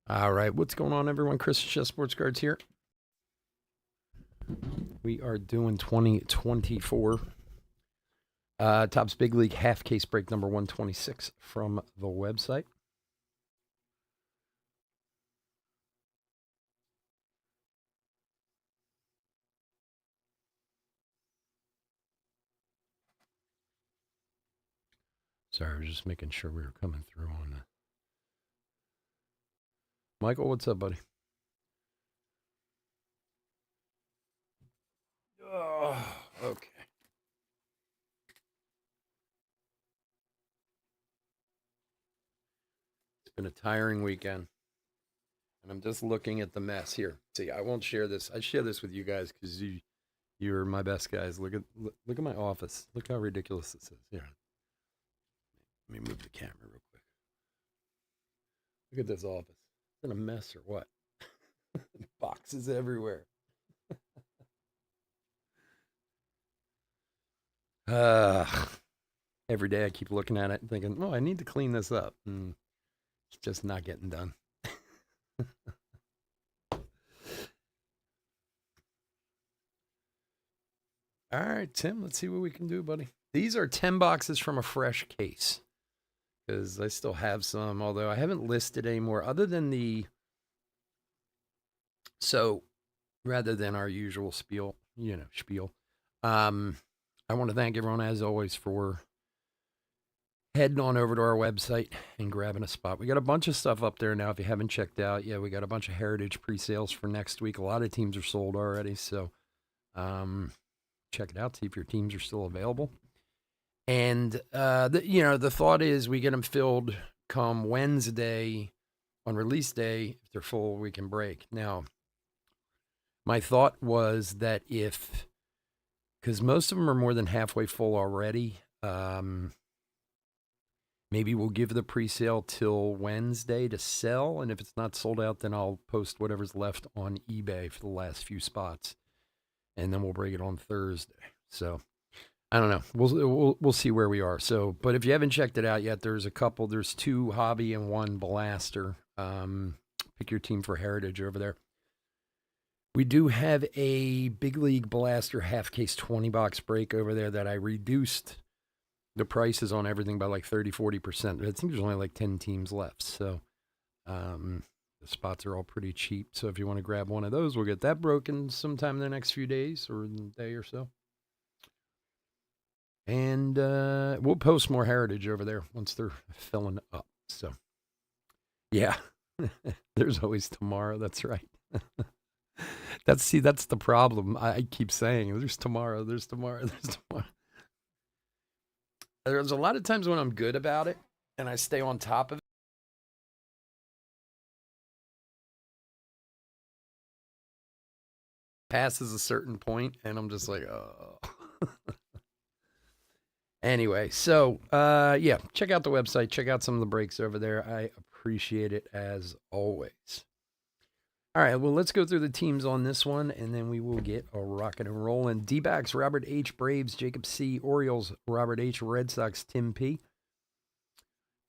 All right, what's going on, everyone? Chris Chess Sports Cards here. We are doing 2024 Topps Big League half case break number 126 from the website. Sorry, I was just making sure we were coming through on that. Michael, what's up, buddy? Oh, okay. It's been a tiring weekend, and I'm just looking at the mess here. See, I won't share this. I share this with you guys because you're my best guys. Look at my office. Look how ridiculous this is. Here, let me move the camera real quick. Look at this office. It's in a mess or what? Boxes everywhere. Every day I keep looking at it and thinking, oh, I need to clean this up. And it's just not getting done. All right, Tim, let's see what we can do, buddy. These are 10 boxes from a fresh case because I still have some, although I haven't listed any more other than the. So rather than our usual spiel, I want to thank everyone, as always, for heading on over to our website and grabbing a spot. We got a bunch of stuff up there now. If you haven't checked out, we got a bunch of Heritage pre-sales for next week. A lot of teams are sold already, so check it out. See if your teams are still available. And the thought is we get them filled come Wednesday on release day. If they're full, we can break. Now, my thought was that because most of them are more than halfway full already, maybe we'll give the pre-sale till Wednesday to sell, and if it's not sold out, then I'll post whatever's left on eBay for the last few spots, and then we'll break it on Thursday. So I don't know. We'll see where we are. So, but if you haven't checked it out yet, there's 2 hobby and 1 blaster. Pick your team for Heritage over there. We do have a Big League Blaster half case 20 box break over there that I reduced the prices on everything by like 30-40%. I think there's only like 10 teams left. So the spots are all pretty cheap. So if you want to grab one of those, we'll get that broken sometime in the next few days or a day or so. And we'll post more Heritage over there once they're filling up. So, yeah, there's always tomorrow. That's right. That's the problem. I keep saying there's tomorrow. There's a lot of times when I'm good about it and I stay on top of it. Passes a certain point, and I'm just like, oh. Anyway, so yeah, check out the website. Check out some of the breaks over there. I appreciate it as always. All right, well, let's go through the teams on this one, and then we will get a rocking and rolling. D-backs, Robert H. Braves, Jacob C. Orioles, Robert H. Red Sox, Tim P.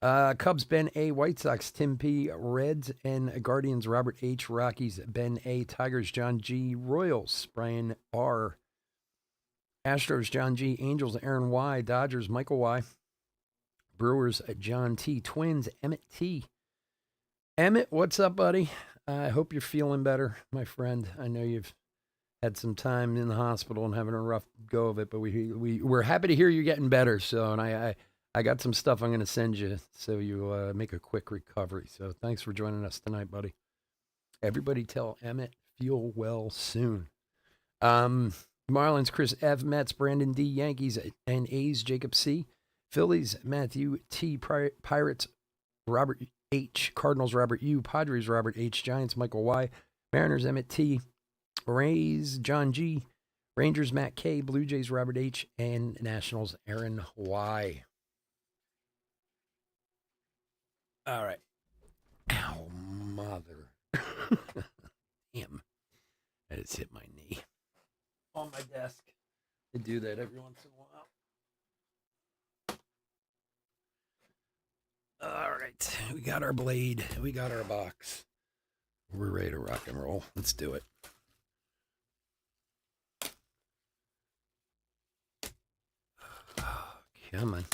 Cubs, Ben A. White Sox, Tim P. Reds, and Guardians, Robert H. Rockies, Ben A. Tigers, John G. Royals, Brian R. Astros, John G. Angels, Aaron Y. Dodgers, Michael Y. Brewers, John T. Twins, Emmett T. Emmett, what's up, buddy? I hope you're feeling better, my friend. I know you've had some time in the hospital and having a rough go of it, but we're happy to hear you're getting better. So, and I got some stuff I'm going to send you so you make a quick recovery. So, thanks for joining us tonight, buddy. Everybody tell Emmett feel well soon. Marlins, Chris F. Mets, Brandon D. Yankees, and A's, Jacob C. Phillies, Matthew T. Pirates, Robert H. Cardinals, Robert U. Padres, Robert H. Giants, Michael Y. Mariners, Emmett T. Rays, John G. Rangers, Matt K. Blue Jays, Robert H. And Nationals, Aaron Y. All right. Ow, mother. Damn. I just hit my knee on my desk. I do that every once in a while. All right. We got our blade. We got our box. We're ready to rock and roll. Let's do it. Oh, come on.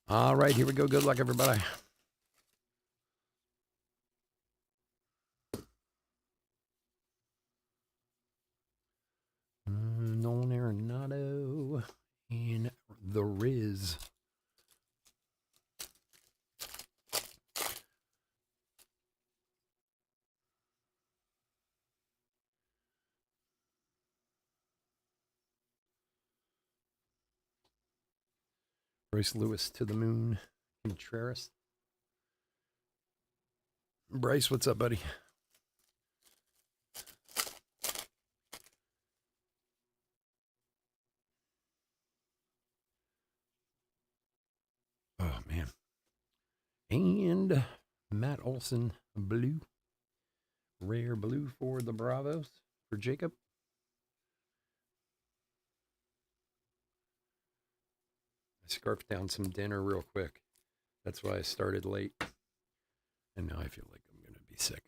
All right, here we go. Good luck, everybody. Nolan Arenado and the Riz. Bryce Lewis to the moon. Contreras. Bryce, what's up, buddy? Oh, man. And Matt Olson, blue. Rare blue for the Bravos for Jacob. I scarfed down some dinner real quick. That's why I started late. And now I feel like I'm going to be sick.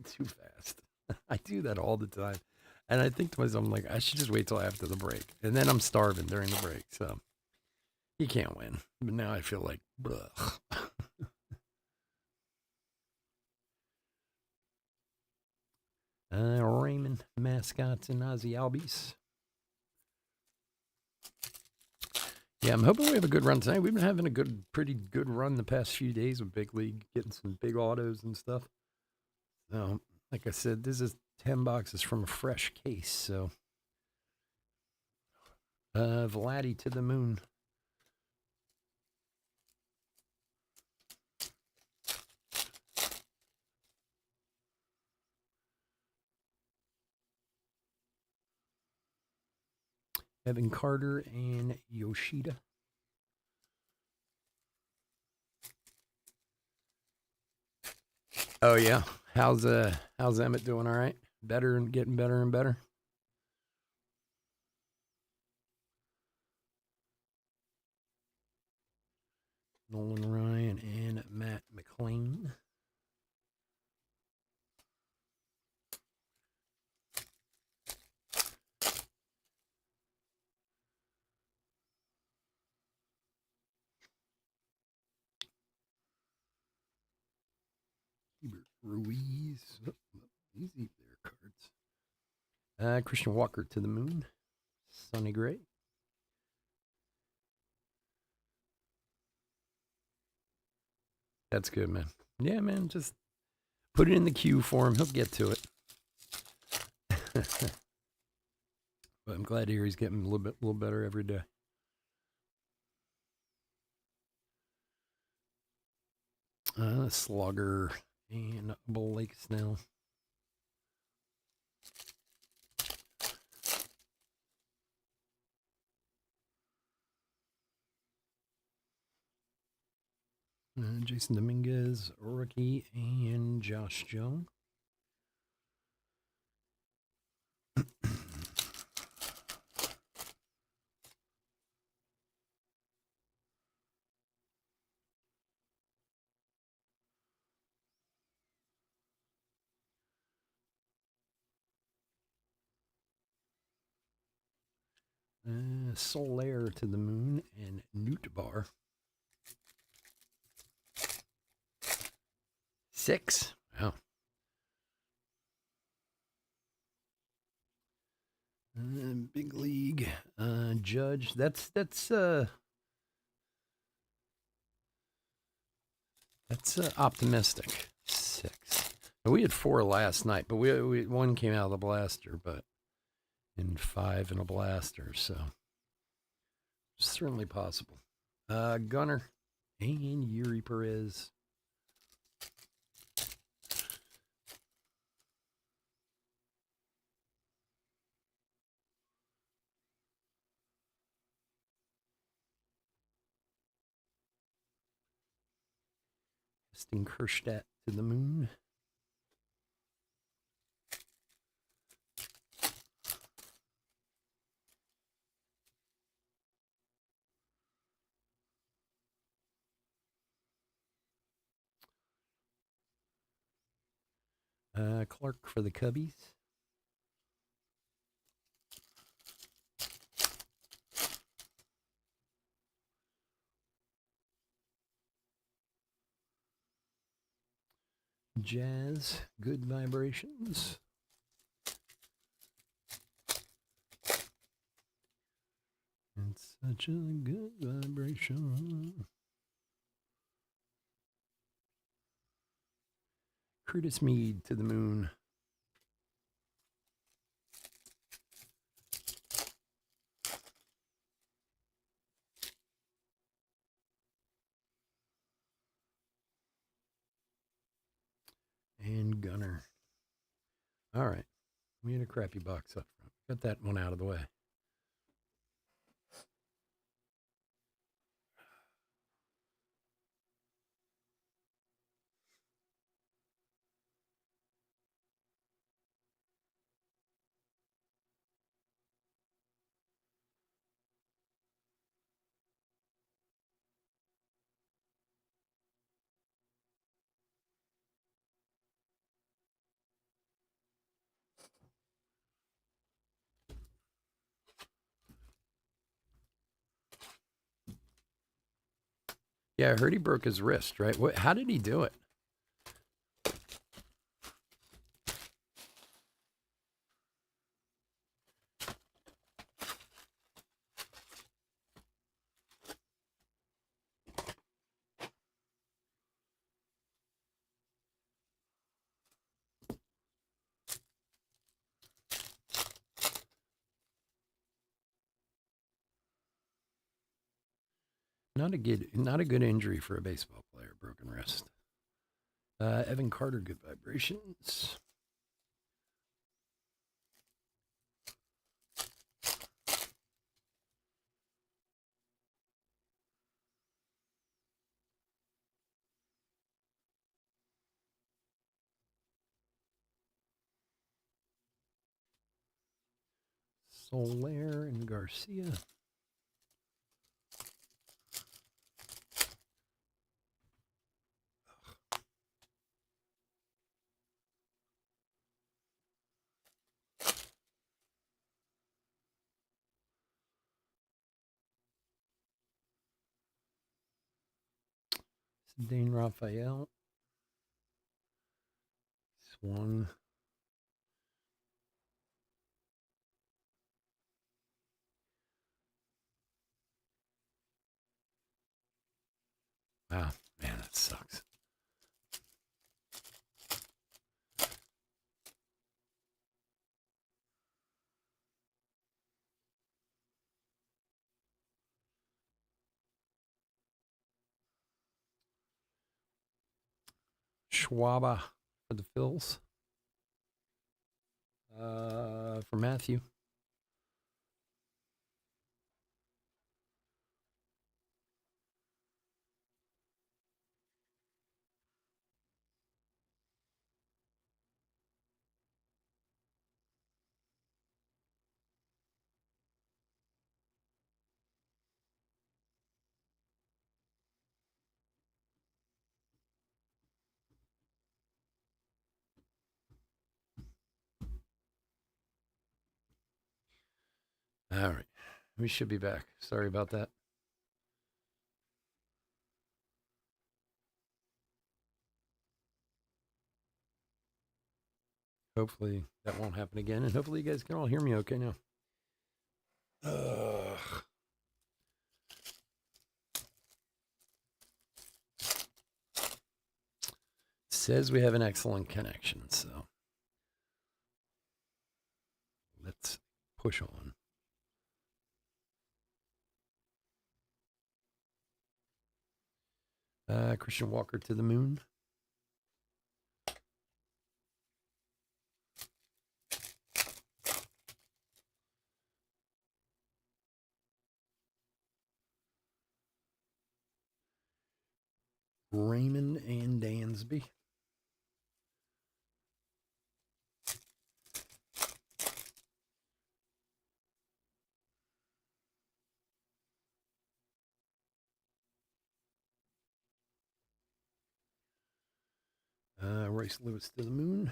Too fast. I do that all the time. And I think to myself, I'm like, I should just wait till after the break. And then I'm starving during the break. So you can't win. But now I feel like, bleh. Raymond, Mascots, and Ozzy Albies. Yeah, I'm hoping we have a good run tonight. We've been having a pretty good run the past few days with Big League, getting some big autos and stuff. So, like I said, this is 10 boxes from a fresh case. So, Vladdy to the moon. Evan Carter and Yoshida. Oh yeah, how's Emmett doing? All right, better and getting better and better. Nolan Ryan and Matt McLean. Ruiz. Easy there, cards. Christian Walker to the moon. Sonny Gray. That's good, man. Yeah, man. Just put it in the queue for him. He'll get to it. But I'm glad to hear he's getting a little better every day. Slugger and Blake Snell. Jason Dominguez, rookie, and Josh Jung. Soler to the moon and Newt Bar. 6. Wow. Big league. Judge. That's optimistic. 6. We had 4 last night, but we 1 came out of the blaster, but in 5 in a blaster, so certainly possible. Gunner and Yuri Perez. Sting Kerstedt to the moon. Clark for the Cubbies. Jazz, good vibrations. It's such a good vibration. Curtis Mead to the moon. And Gunner. All right. We had a crappy box up front. Got that one out of the way. Yeah, I heard he broke his wrist, right? How did he do it? Not a good injury for a baseball player, broken wrist. Evan Carter, good vibrations. Soler and Garcia. Dane Raphael. Swung. that sucks. Schwaba for the Phils. For Matthew. All right. We should be back. Sorry about that. Hopefully that won't happen again. And hopefully you guys can all hear me okay now. Says we have an excellent connection, so let's push on. Christian Walker to the moon. Raymond and Dansby. Royce Lewis to the moon.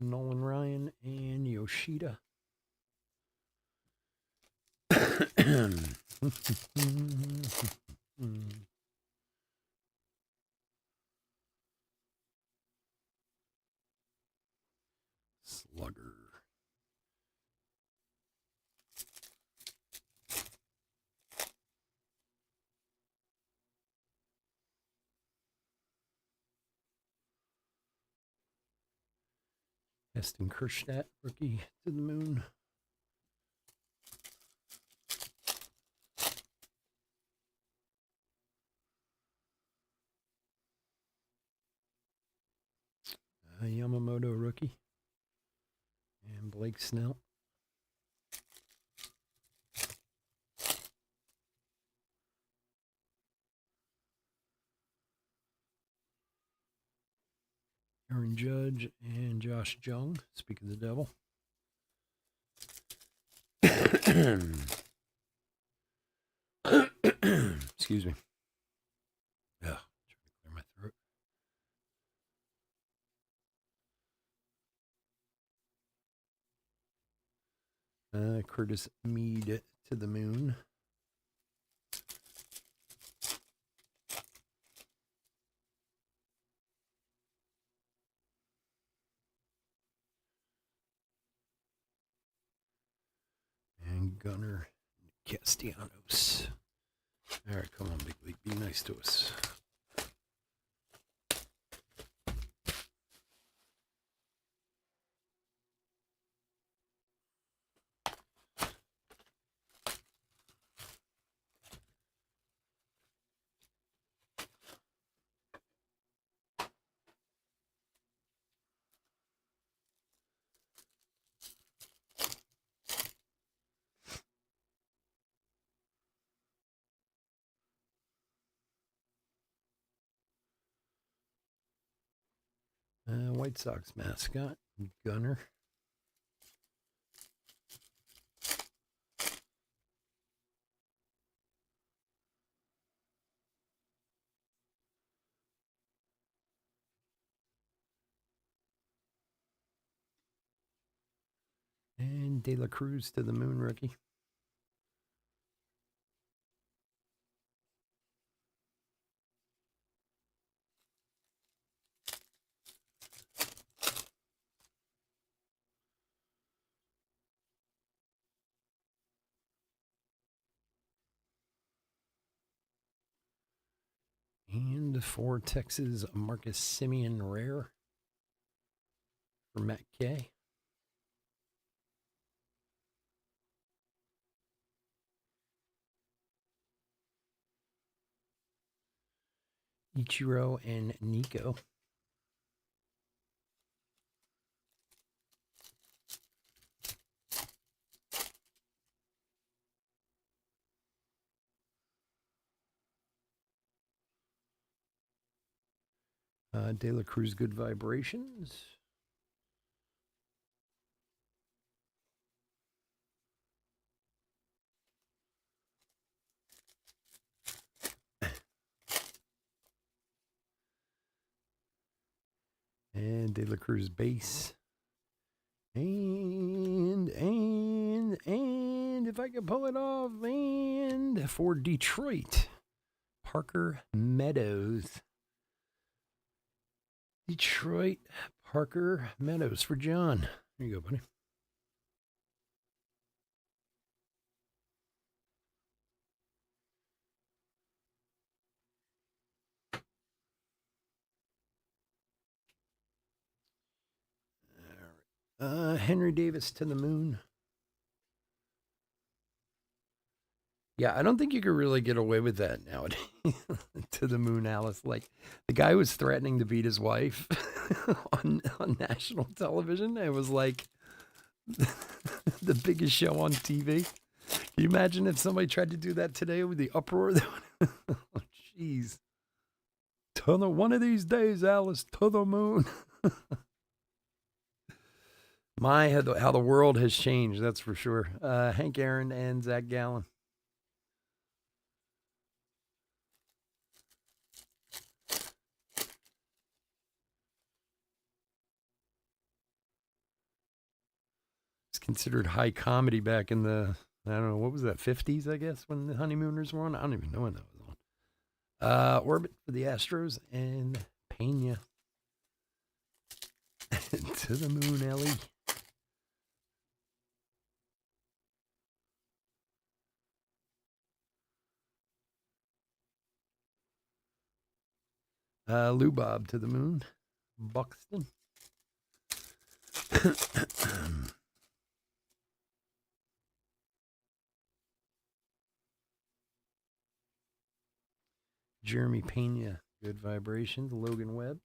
Nolan Ryan and Yoshida. Slugger. Heston Kjerstad, rookie to the moon. Yamamoto, rookie. And Blake Snell. Aaron Judge and Josh Jung. Speak of the devil. Excuse me. Yeah, trying to clear my throat. Curtis Mead to the moon. And Gunnar Castellanos. All right, come on, Big League. Be nice to us. White Sox mascot, Gunner. And De La Cruz to the moon, rookie. And for Texas, Marcus Simeon rare for Matt K. Ichiro and Nico. De La Cruz, Good Vibrations. And De La Cruz base. And if I can pull it off, and for Detroit, Parker Meadows. Detroit, Parker Meadows for John. There you go, buddy. Henry Davis to the moon. Yeah, I don't think you could really get away with that nowadays. To the moon, Alice. Like the guy was threatening to beat his wife on national television. It was like the biggest show on TV. Can you imagine if somebody tried to do that today with the uproar? Oh, jeez. One of these days, Alice, to the moon. How the world has changed, that's for sure. Hank Aaron and Zach Gallen. It's considered high comedy back in the, I don't know, what was that, 50s, I guess, when the Honeymooners were on? I don't even know when that was on. Orbit for the Astros and Pena. To the moon, Ellie. Lou Bob to the moon. Buxton. Jeremy Pena, Good Vibrations. Logan Webb.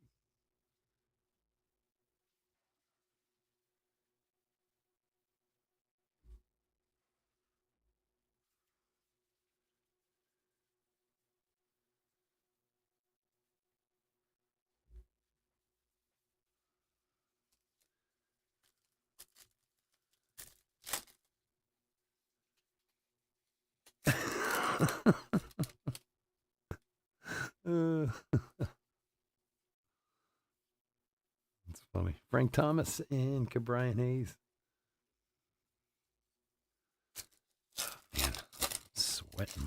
That's funny. Frank Thomas and Cabrian Hayes. Man, sweating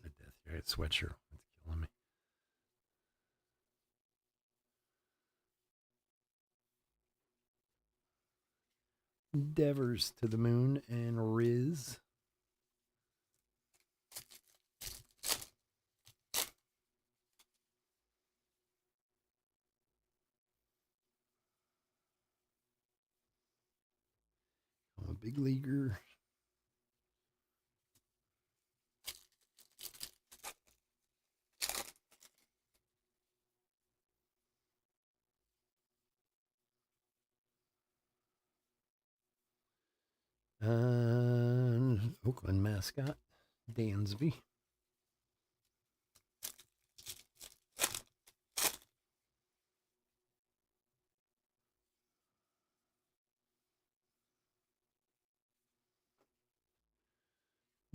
to death here. I got sweatshirt. It's killing me. Devers to the moon and Riz. I'm a big leaguer. Oakland mascot, Dansby.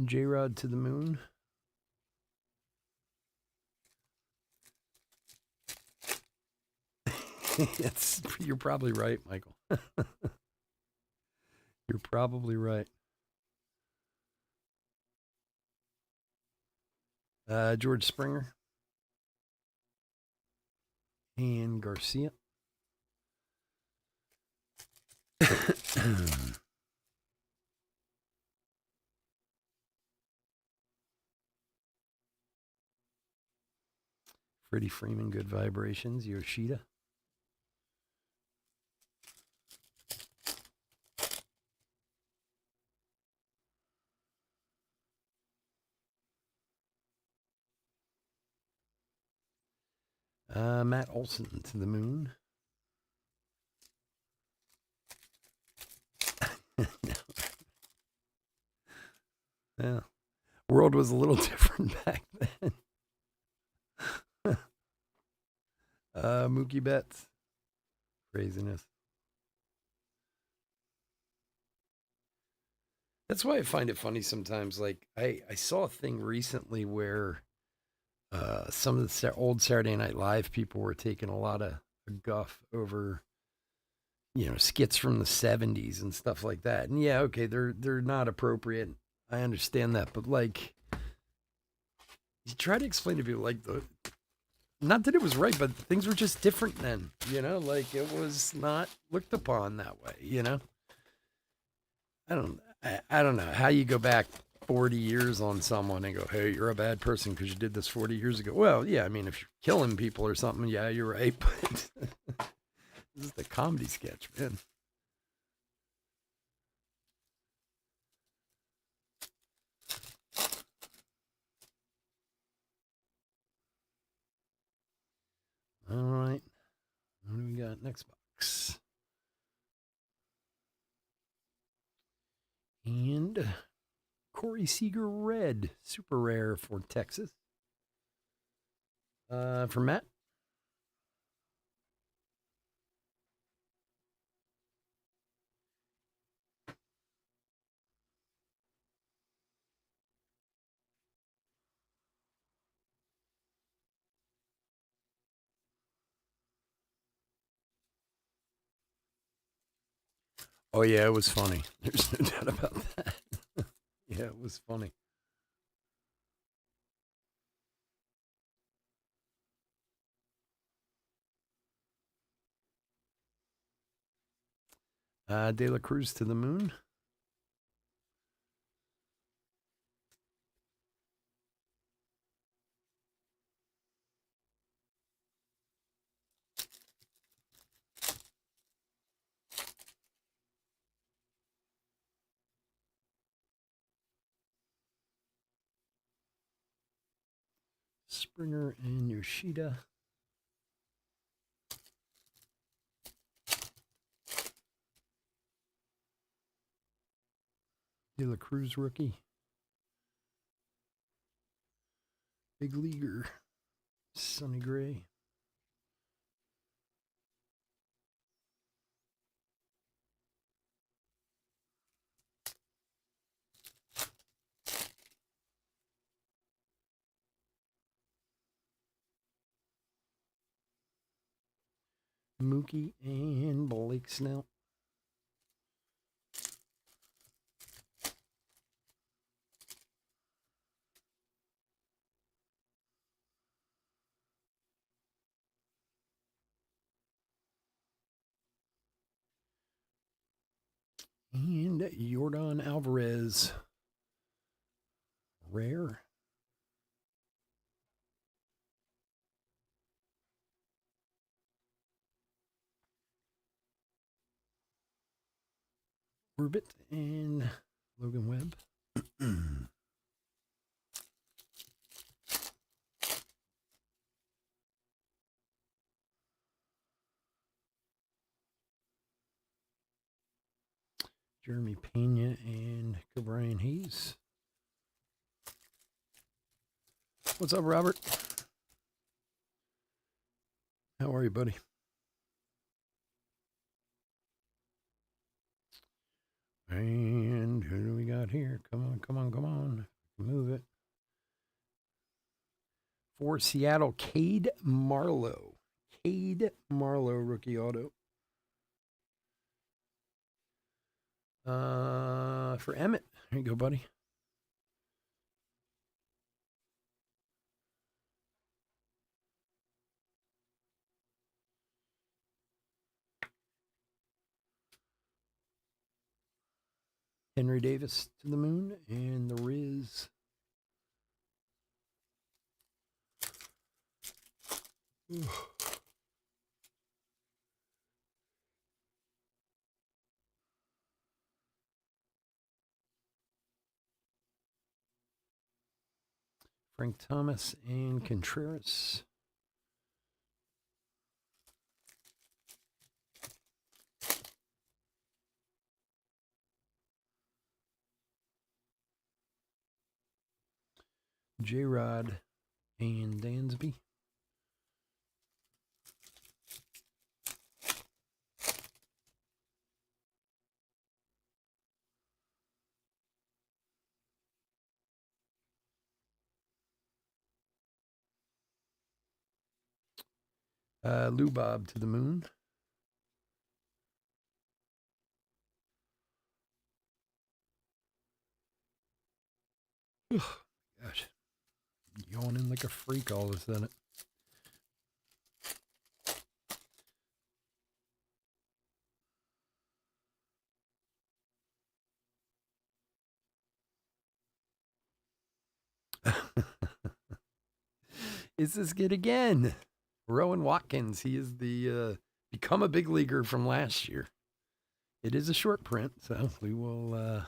J-Rod to the moon. You're probably right, Michael. You're probably right. George Springer and Garcia. Freddie Freeman, Good Vibrations. Yoshida. Matt Olson, To the Moon. Yeah. World was a little different back then. Mookie Betts. Craziness. That's why I find it funny sometimes. Like I saw a thing recently where some of the old Saturday Night Live people were taking a lot of guff over, skits from the '70s and stuff like that. And yeah, okay, they're not appropriate. I understand that, but like, you try to explain to people like not that it was right, but things were just different then. Like it was not looked upon that way. I don't know how you go back 40 years on someone and go, hey, you're a bad person because you did this 40 years ago. Well, yeah, I mean, if you're killing people or something, yeah, you're right. But this is the comedy sketch, man. All right. What do we got next box? And Corey Seager Red, super rare for Texas. For Matt. Oh, yeah, it was funny. There's no doubt about that. Yeah, it was funny. De La Cruz, To the Moon. Springer and Yoshida. De La Cruz rookie. Big leaguer. Sonny Gray. Mookie and Blake Snell. And Yordan Alvarez. Rare. Orbit and Logan Webb. Jeremy Pena and Brian Hayes. What's up, Robert? How are you, buddy? And who do we got here? Come on, come on, come on. Move it. For Seattle, Cade Marlowe. Cade Marlowe, rookie auto. For Emmett. There you go, buddy. Henry Davis, To the Moon, and the Riz. Frank Thomas and Contreras. J-Rod and Dansby. Lou Bob to the moon. Ugh, gosh. Yawning like a freak all of a sudden. It's this kid again. Rowan Watkins. He is the become a big leaguer from last year. It is a short print, so we will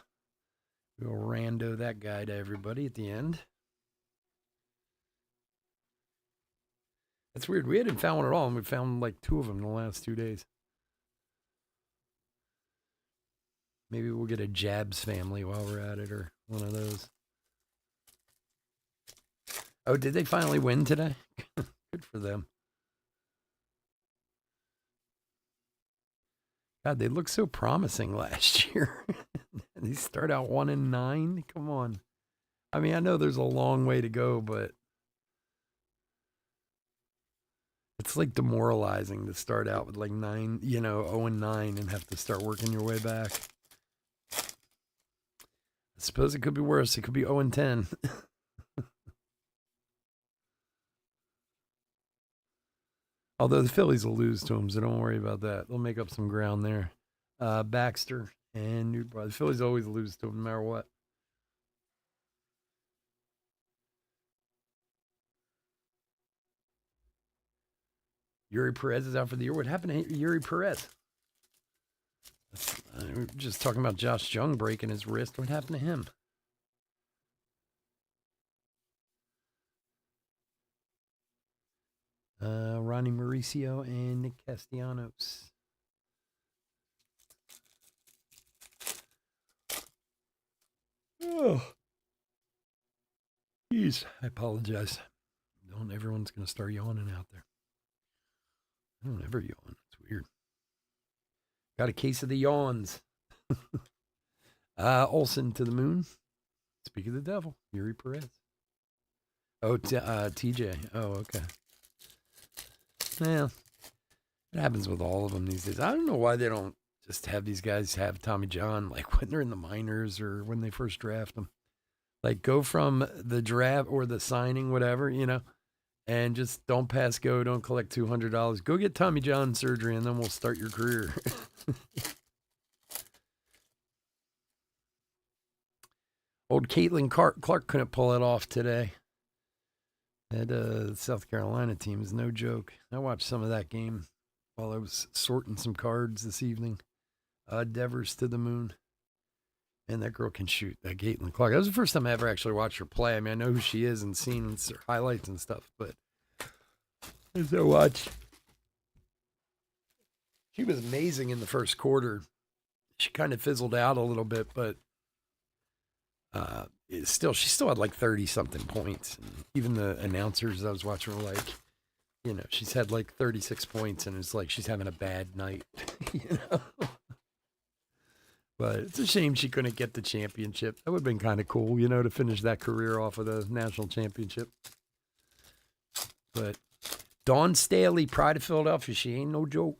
rando that guy to everybody at the end. That's weird. We hadn't found one at all, and we found like 2 of them in the last 2 days. Maybe we'll get a Jabs family while we're at it, or one of those. Oh, did they finally win today? Good for them. God, they looked so promising last year. They start out 1-9. Come on. I mean, I know there's a long way to go, but it's like demoralizing to start out with like 0-9 and have to start working your way back. I suppose it could be worse. It could be 0-10. Although the Phillies will lose to them, so don't worry about that. They'll make up some ground there. Baxter and Newt. The Phillies always lose to them no matter what. Yuri Perez is out for the year. What happened to Yuri Perez? We were just talking about Josh Jung breaking his wrist. What happened to him? Ronnie Mauricio and Nick Castellanos. Oh, jeez, I apologize. Everyone's going to start yawning out there. I don't ever yawn. It's weird. Got a case of the yawns. Olsen to the moon. Speak of the devil. Yuri Perez. Oh, TJ. Oh, okay. Yeah, it happens with all of them these days. I don't know why they don't just have these guys have Tommy John like when they're in the minors or when they first draft them. Like go from the draft or the signing, whatever, and just don't pass go, don't collect $200. Go get Tommy John surgery and then we'll start your career. Old Caitlin Clark couldn't pull it off today. That South Carolina team is no joke. I watched some of that game while I was sorting some cards this evening. Devers to the moon. And that girl can shoot, that Caitlin Clark. That was the first time I ever actually watched her play. I mean, I know who she is and seen her highlights and stuff, but as I watched, she was amazing in the first quarter. She kind of fizzled out a little bit, but she still had like 30-something points. And even the announcers I was watching were like, she's had like 36 points, and it's like she's having a bad night, But it's a shame she couldn't get the championship. That would have been kind of cool, to finish that career off with a national championship. But Dawn Staley, Pride of Philadelphia, she ain't no joke.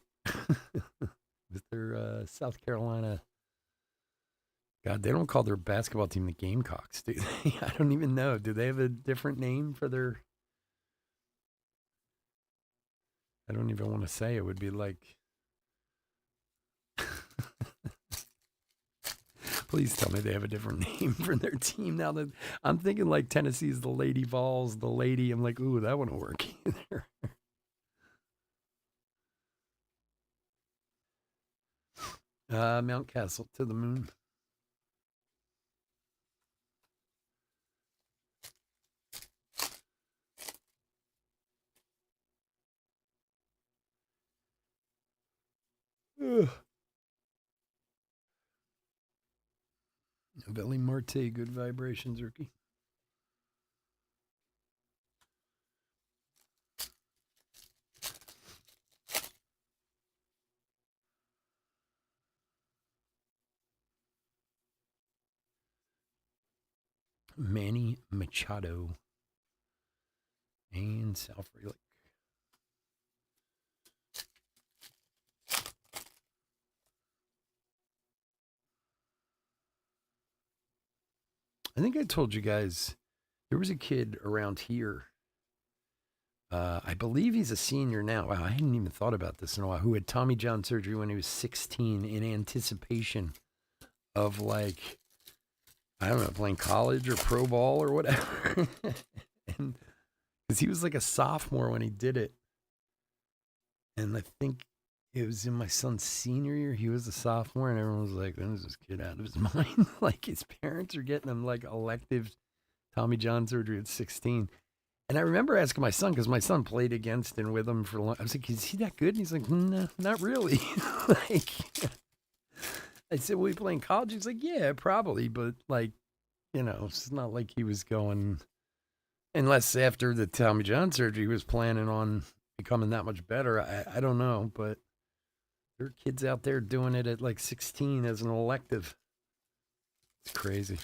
With their South Carolina. God, they don't call their basketball team the Gamecocks, do they? I don't even know. Do they have a different name for their... I don't even want to say. It would be like... Please tell me they have a different name for their team now. That I'm thinking like Tennessee's the Lady Vols, the Lady. I'm like, ooh, that wouldn't work either. Mount Castle to the moon. Ugh. Novelli Marte, good vibrations, Ricky. Manny Machado and Sal Frelick. I think I told you guys there was a kid around here. I believe he's a senior now. Wow, I hadn't even thought about this in a while. Who had Tommy John surgery when he was 16 in anticipation of, like, I don't know, playing college or pro ball or whatever. And because he was like a sophomore when he did it. And I think it was in my son's senior year. He was a sophomore, and everyone was like, when is this kid out of his mind? Like, his parents are getting him like elective Tommy John surgery at 16. And I remember asking my son, because my son played against and with him for a long. I was like, is he that good? And he's like, no, not really. Like, I said, will he play in college? He's like, yeah, probably. But, like, you know, it's not like he was going, unless after the Tommy John surgery, he was planning on becoming that much better. I don't know. But there are kids out there doing it at like 16 as an elective. It's crazy.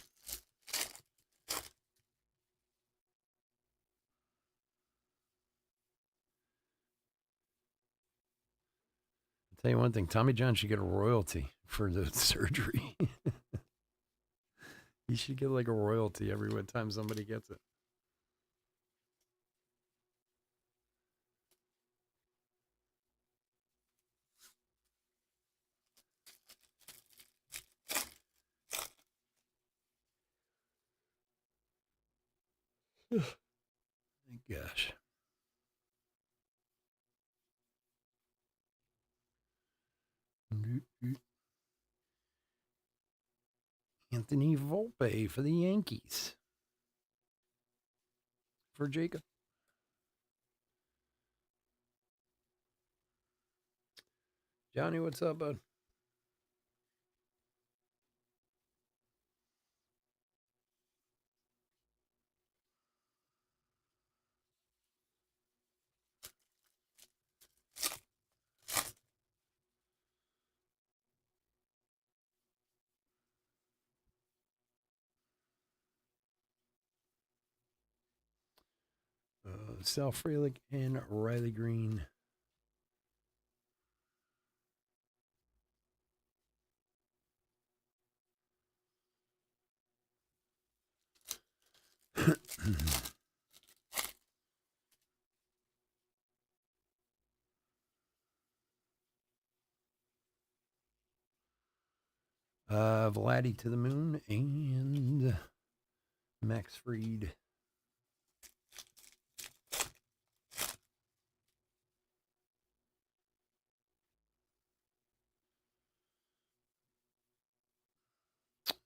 Tell you one thing, Tommy John should get a royalty for the surgery. He should get like a royalty every time somebody gets it. Gosh. Anthony Volpe for the Yankees. For Jacob. Johnny, what's up, bud? Sal Frelick and Riley Green. Vladdy to the moon and Max Fried.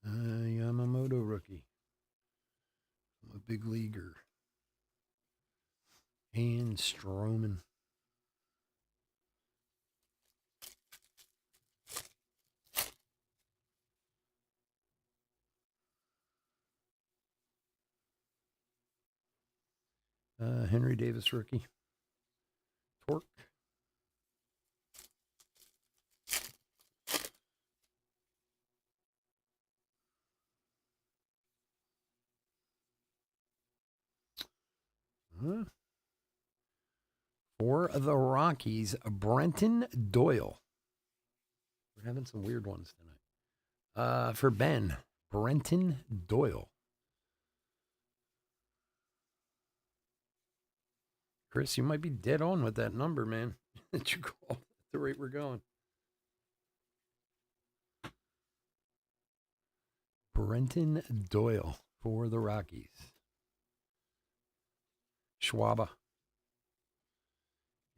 Yamamoto rookie. I'm a big leaguer. And Stroman. Henry Davis rookie. Torque. For the Rockies, Brenton Doyle. We're having some weird ones tonight. For Ben, Brenton Doyle. Chris, you might be dead on with that number, man, that you called at the rate we're going. Brenton Doyle for the Rockies. Schwaba.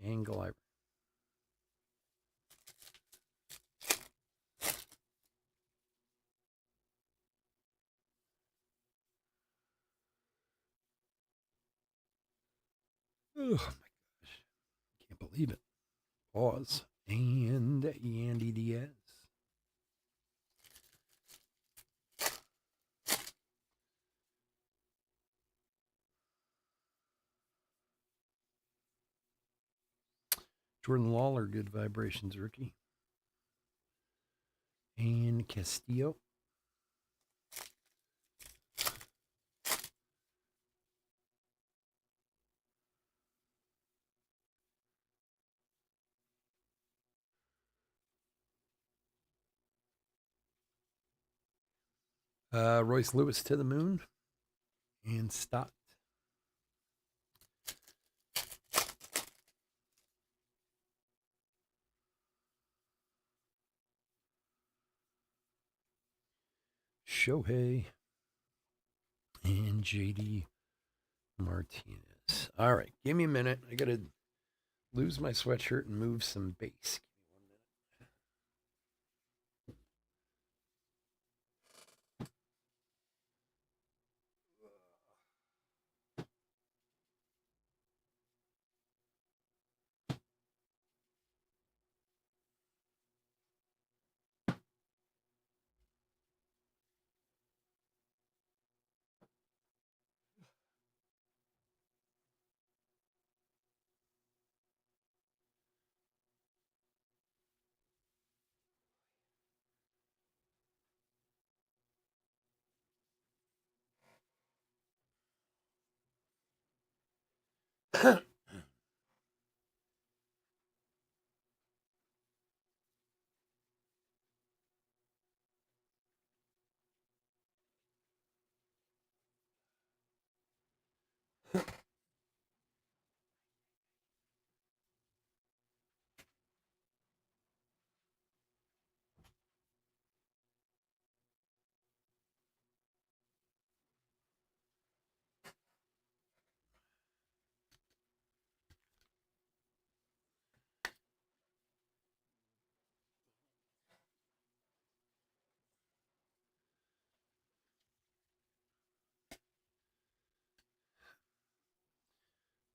And Gleiber. Oh my gosh. Can't believe it. Pause. And Yandy Diaz. Jordan Lawler, good vibrations, rookie. And Castillo. Royce Lewis to the moon. And Stott. Shohei. And JD Martinez. All right, give me a minute. I got to lose my sweatshirt and move some base.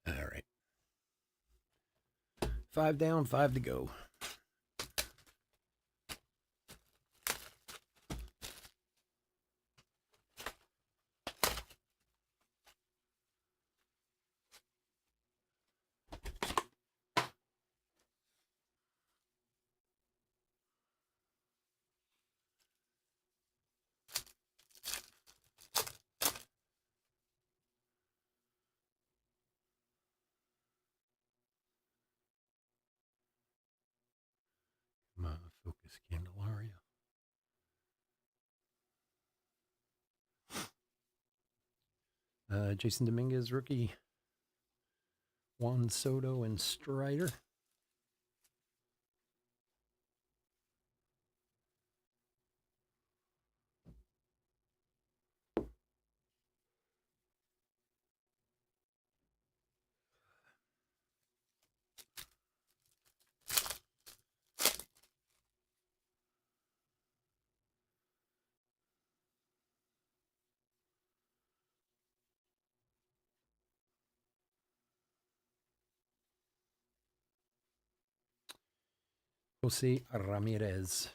All right. 5 down, 5 to go. Come on, focus, Candelaria. Jason Dominguez, rookie. Juan Soto and Strider. Jose Ramirez.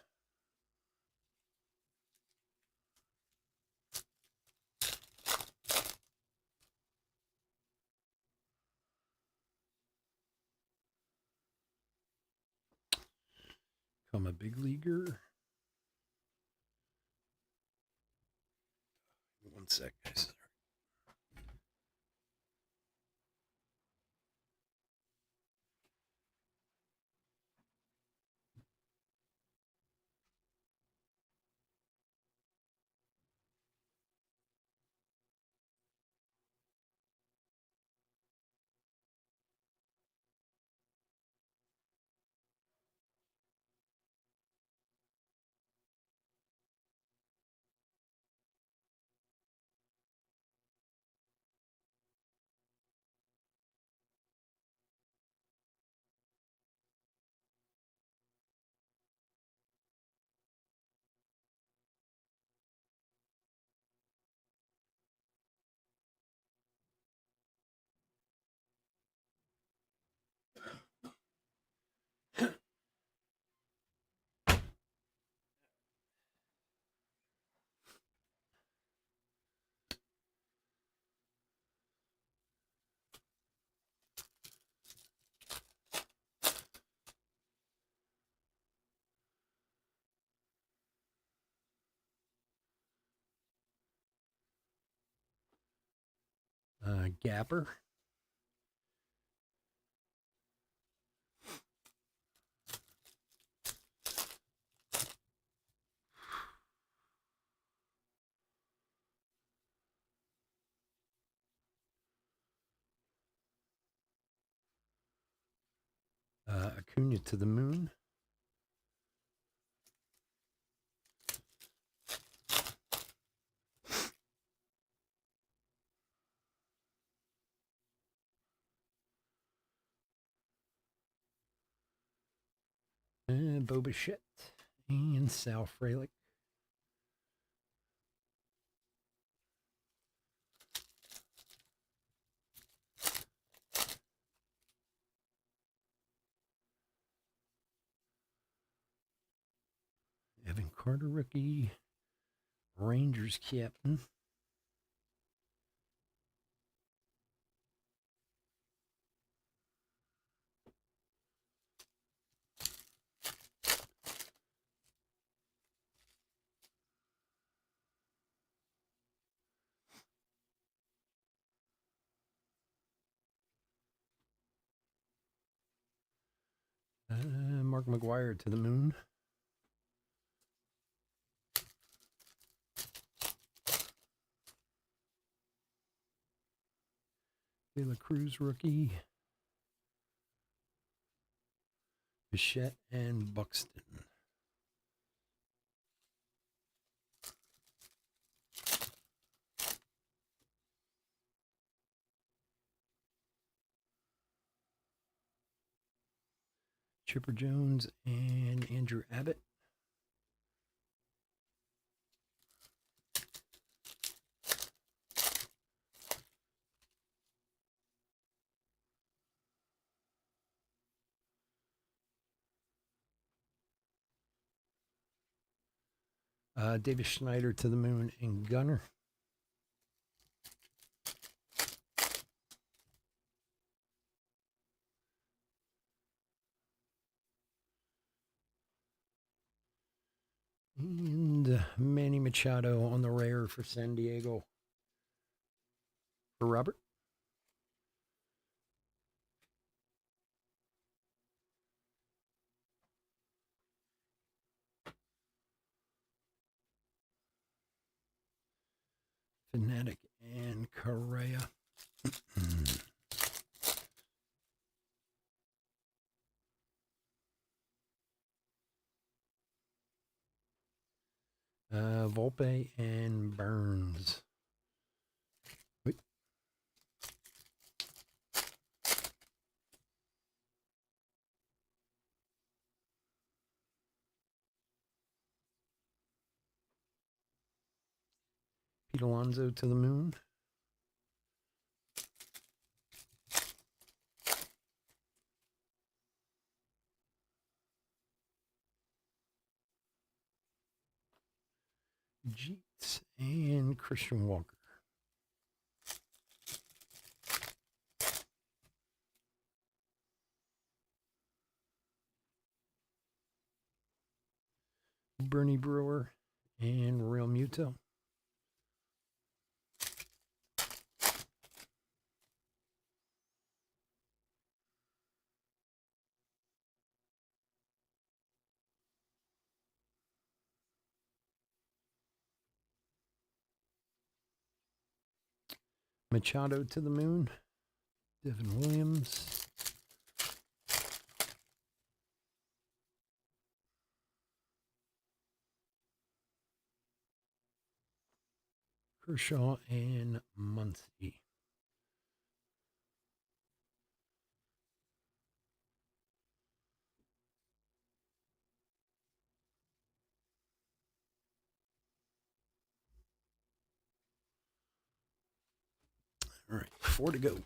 Become a big leaguer. 1 sec, guys. Gapper. Acuna to the moon. Bo Bichette and Sal Frelick. Evan Carter rookie. Rangers captain. Mark McGwire to the moon. De La Cruz rookie. Bichette and Buxton. Chipper Jones and Andrew Abbott. David Schneider to the moon and Gunner. And Manny Machado on the rare for San Diego. For Robert. Fanatic and Correa. Volpe and Burns. Wait. Pete Alonso to the moon. Jeets and Christian Walker. Bernie Brewer and Real Muto. Machado to the moon. Devin Williams. Kershaw and Muncy. All right, 4 to go.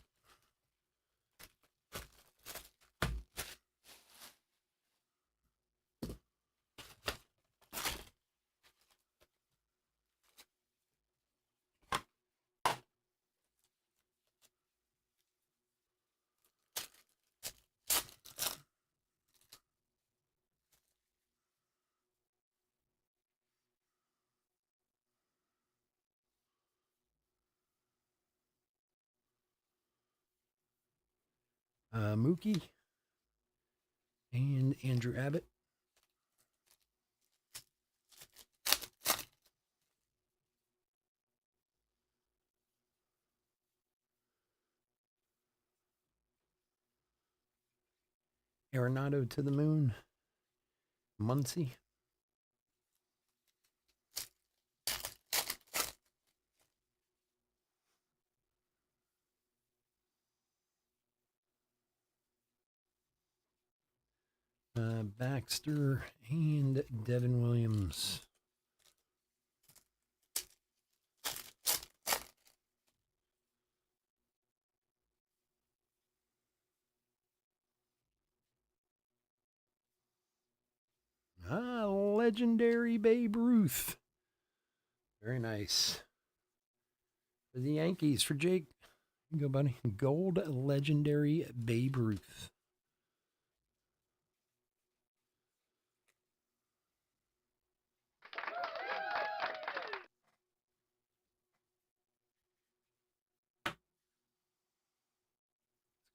Mookie and Andrew Abbott. Arenado to the moon. Muncy. Baxter and Devin Williams. Legendary Babe Ruth. Very nice. For the Yankees, for Jake. You go, buddy. Gold legendary Babe Ruth.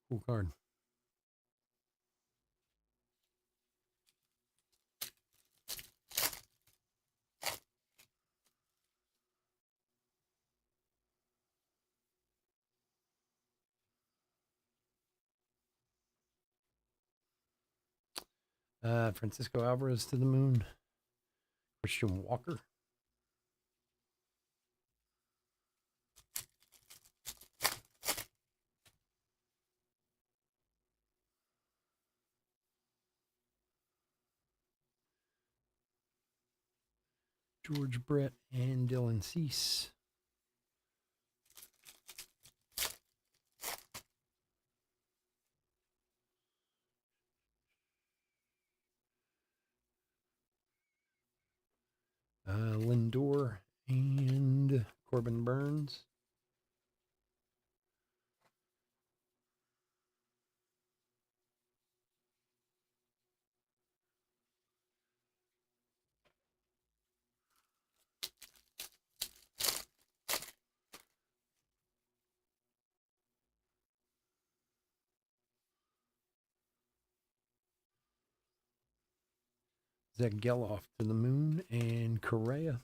Cool card. Francisco Alvarez to the moon. Christian Walker. George Brett and Dylan Cease. Lindor and Corbin Burns. Zach Geloff to the moon and Correa.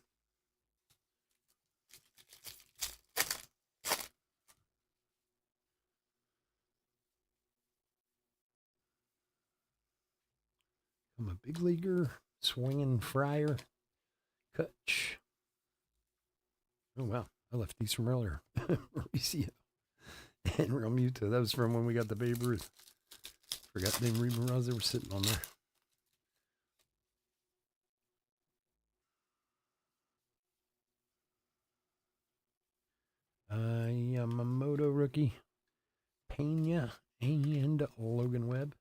I'm a big leaguer. Swinging Friar. Kutch. Oh, wow. I left these from earlier. Mauricio and Realmuto. That was from when we got the Babe Ruth. Forgot they didn't realize they were sitting on there. Yamamoto rookie. Pena and Logan Webb.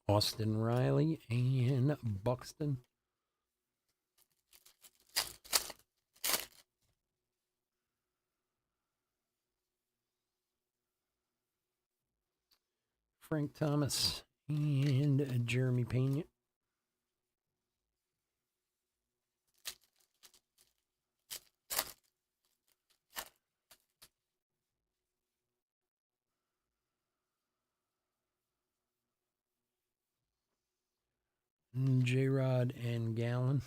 Austin Riley and Buxton. Frank Thomas and Jeremy Pena. J-Rod and Gallen.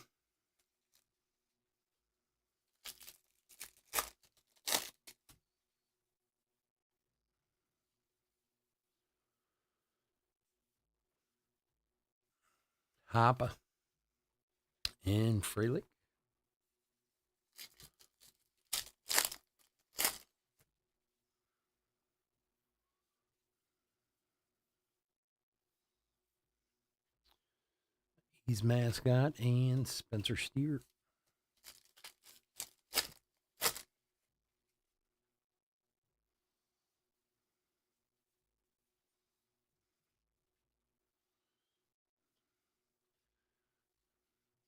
Hopper and Frelick. He's mascot and Spencer Steer.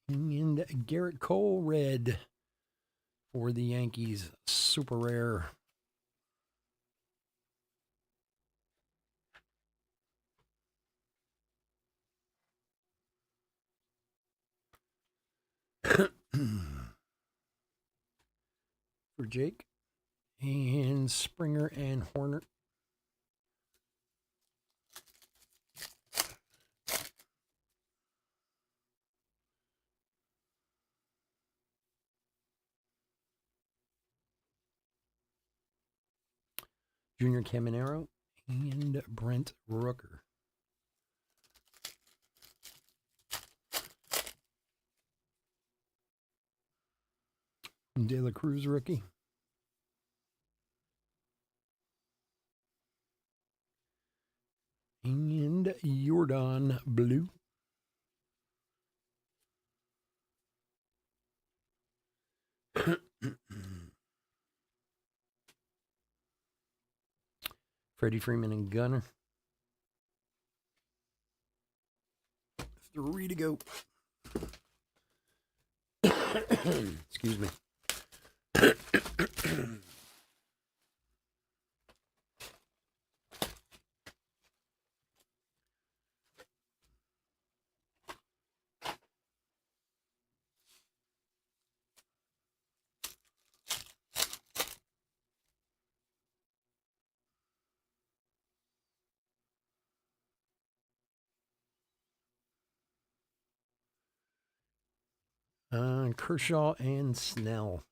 And Garrett Cole red for the Yankees. Super rare. For Jake and Springer and Horner. Junior Caminero and Brent Rooker. De La Cruz rookie. And Jordan blue. Freddie Freeman and Gunner. 3 to go. Excuse me. Kershaw and Snell.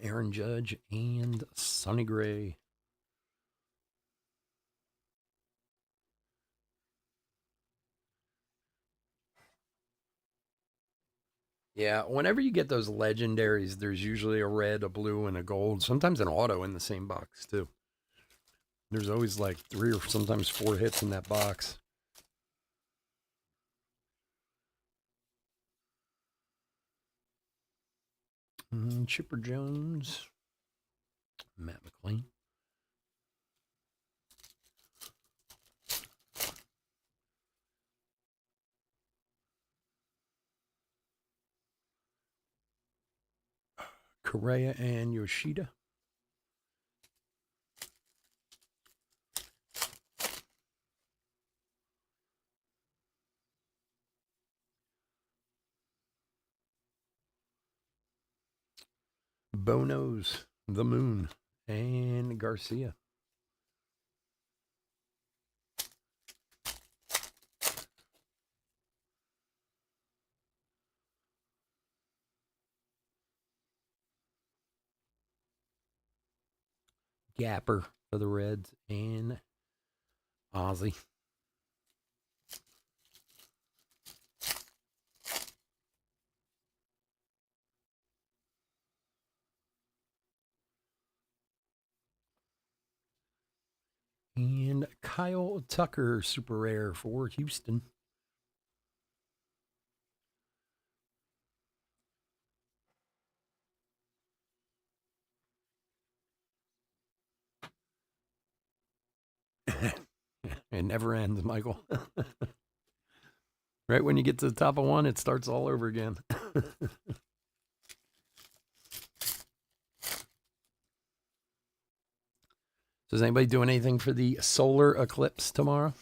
Aaron Judge and Sonny Gray. Yeah, whenever you get those legendaries, there's usually a red, a blue, and a gold. Sometimes an auto in the same box, too. There's always like 3 or sometimes 4 hits in that box. Chipper Jones. Matt McLean. Correa and Yoshida. Bonos, the Moon, and Garcia. Gapper for the Reds and Ozzy. And Kyle Tucker, super rare for Houston. It never ends, Michael. Right when you get to the top of one, it starts all over again. So is anybody doing anything for the solar eclipse tomorrow?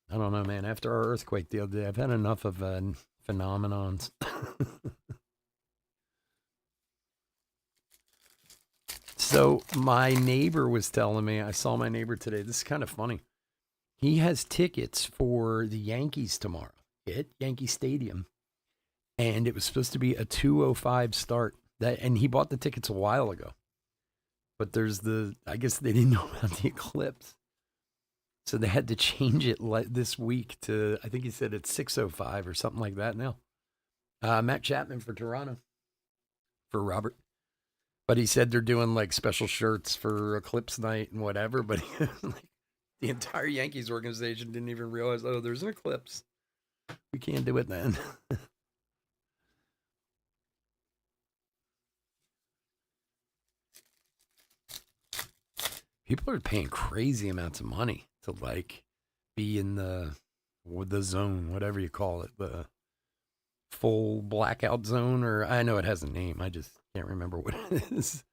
I don't know, man. After our earthquake the other day, I've had enough of phenomenons. So my neighbor was telling me, I saw my neighbor today. This is kind of funny. He has tickets for the Yankees tomorrow at Yankee Stadium. And it was supposed to be a 2:05 start. And he bought the tickets a while ago. But I guess they didn't know about the eclipse. So they had to change it this week to, I think he said it's 6:05 or something like that now. Matt Chapman for Toronto, for Robert. But he said they're doing like special shirts for Eclipse Night and whatever. But like, the entire Yankees organization didn't even realize, oh, there's an eclipse. We can't do it then. People are paying crazy amounts of money to like be in the zone, whatever you call it, the full blackout zone, or I know it has a name. I just can't remember what it is.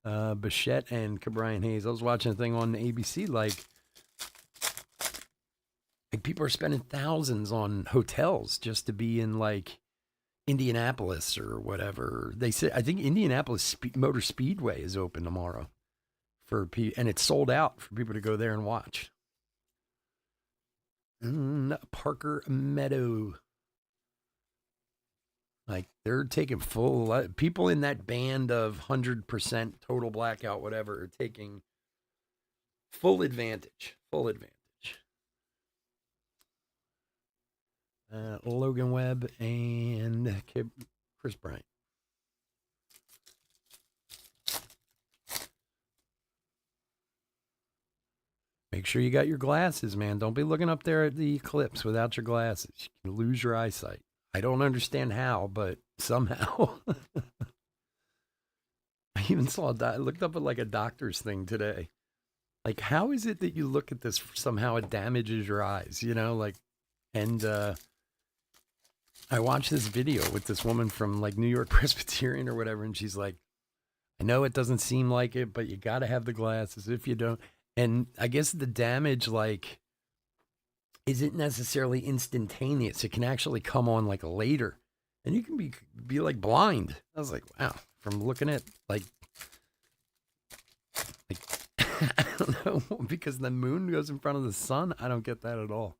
Bichette and Cabrian Hayes. I was watching a thing on ABC, like people are spending thousands on hotels just to be in like Indianapolis or whatever. They said I think Indianapolis Motor Speedway is open tomorrow and it's sold out for people to go there and watch. Parker Meadow. Like they're taking full people in that band of 100% total blackout, whatever, are taking full advantage. Full advantage. Logan Webb and Chris Bryant. Make sure you got your glasses, man. Don't be looking up there at the eclipse without your glasses. You can lose your eyesight. I don't understand how, but somehow. I even I looked up at like a doctor's thing today. Like, how is it that you look at this somehow it damages your eyes? You know, like, and I watched this video with this woman from like New York Presbyterian or whatever, and she's like, I know it doesn't seem like it, but you got to have the glasses. If you don't, and I guess the damage like isn't necessarily instantaneous. It can actually come on like later, and you can be like blind. I was like, wow, from looking at like I don't know, because the moon goes in front of the sun. I don't get that at all.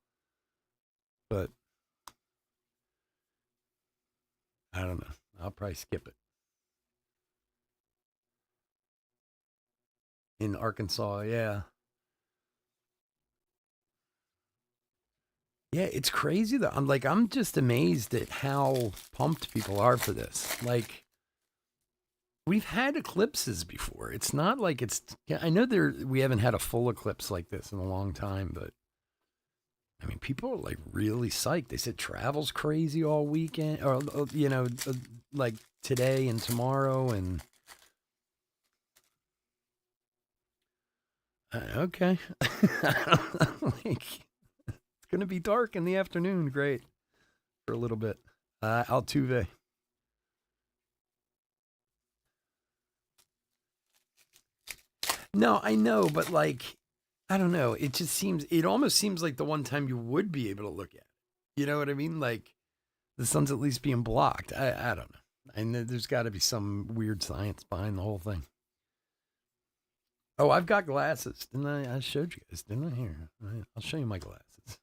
But I don't know. I'll probably skip it. In Arkansas, yeah. Yeah, it's crazy though. I'm just amazed at how pumped people are for this. Like we've had eclipses before. It's not like it's I know we haven't had a full eclipse like this in a long time, but I mean, people are like really psyched. They said travel's crazy all weekend, or like today and tomorrow, and okay, like it's gonna be dark in the afternoon. Great for a little bit. Altuve. No, I know, but like, I don't know. It almost seems like the one time you would be able to look at it. You know what I mean? Like the sun's at least being blocked. I don't know. And there's got to be some weird science behind the whole thing. Oh, I've got glasses. Didn't I? I showed you guys, didn't I? Here, I'll show you my glasses.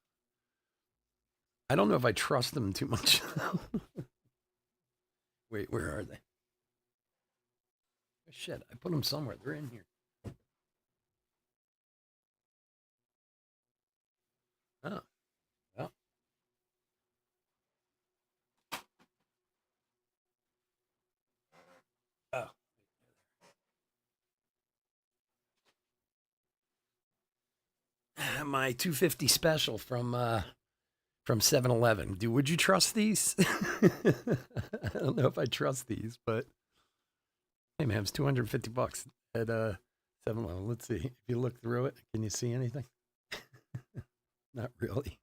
I don't know if I trust them too much. Wait, where are they? Oh, shit, I put them somewhere. They're in here. Oh, well. Oh. My 250 special from 7-Eleven. Would you trust these? I don't know if I trust these, but hey man, it's $250 at 7-Eleven. Let's see. If you look through it, can you see anything? Not really.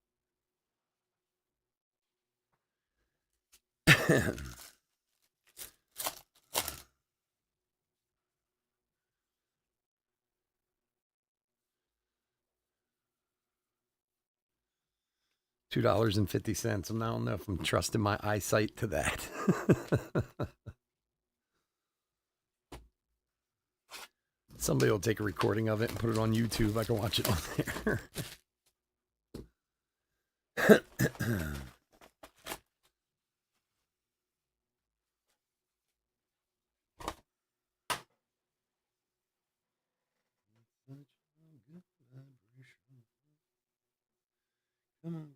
$2.50. I don't know if I'm trusting my eyesight to that. Somebody will take a recording of it and put it on YouTube. I can watch it on there. Come on.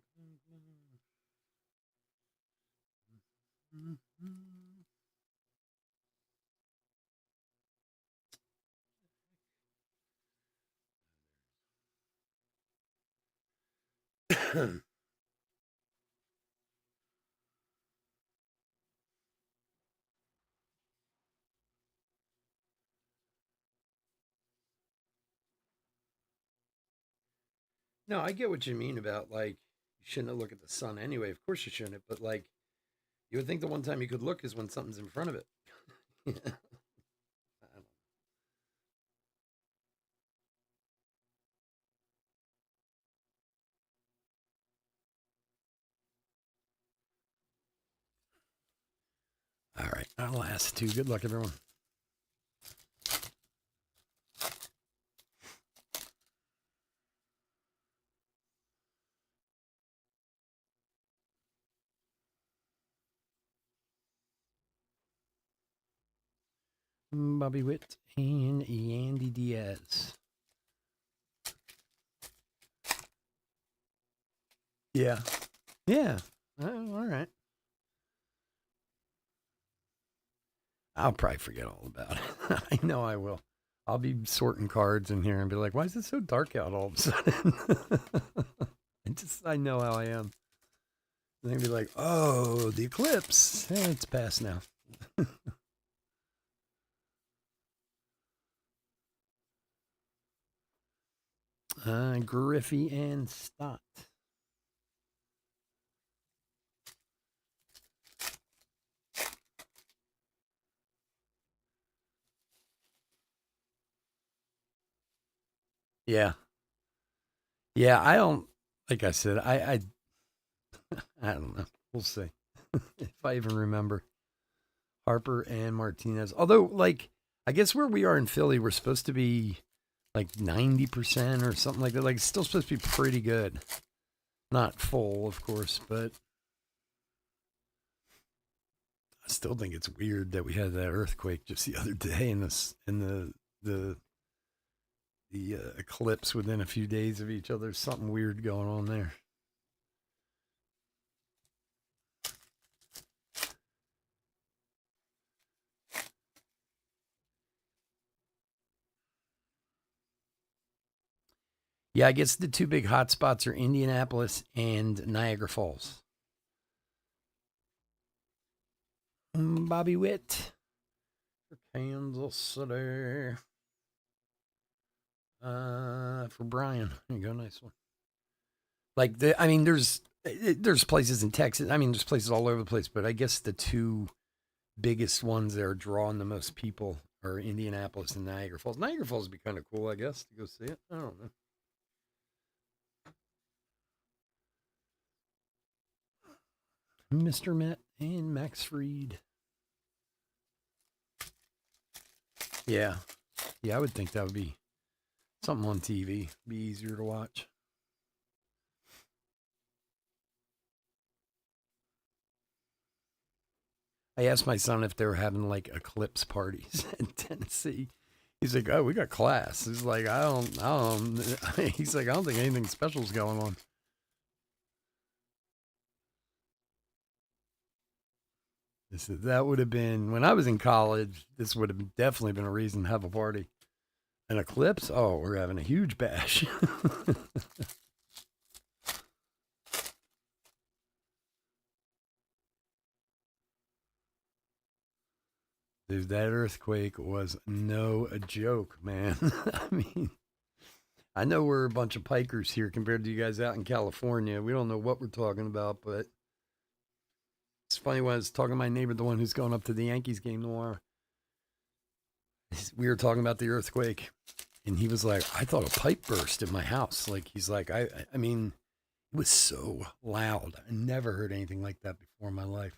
No, I get what you mean about like you shouldn't look at the sun anyway. Of course you shouldn't, but like you would think the one time you could look is when something's in front of it. All right, our last two. Good luck, everyone. Bobby Witt and Yandy Diaz. Yeah. Yeah. All right. I'll probably forget all about it. I know I will. I'll be sorting cards in here and be like, why is it so dark out all of a sudden? I know how I am. And they'd be like, oh, the eclipse. It's past now. Griffey and Stott. Yeah. Yeah, I don't like I said, I don't know. We'll see. If I even remember. Harper and Martinez. Although, like, I guess where we are in Philly, we're supposed to be like 90% or something like that. Like, it's still supposed to be pretty good. Not full, of course, but I still think it's weird that we had that earthquake just the other day in the eclipse within a few days of each other. There's something weird going on there. Yeah, I guess the two big hot spots are Indianapolis and Niagara Falls. Bobby Witt for Kansas City. For Brian. There you go, nice one. Like I mean, there's places in Texas. I mean, there's places all over the place, but I guess the two biggest ones that are drawing the most people are Indianapolis and Niagara Falls. Niagara Falls would be kind of cool, I guess, to go see it. I don't know. Mr. Met and Max Fried. Yeah. Yeah, I would think that would be something on TV. Be easier to watch. I asked my son if they were having like eclipse parties in Tennessee. He's like, "Oh, we got class." He's like, "I don't." He's like, "I don't think anything special is going on." That would have been when I was in college. This would have definitely been a reason to have a party. An eclipse? Oh, we're having a huge bash. Dude, that earthquake was no joke, man. I mean, I know we're a bunch of pikers here compared to you guys out in California. We don't know what we're talking about, but it's funny when I was talking to my neighbor, the one who's going up to the Yankees game tomorrow. We were talking about the earthquake, and he was like, "I thought a pipe burst in my house." Like he's like, I mean, it was so loud. I never heard anything like that before in my life.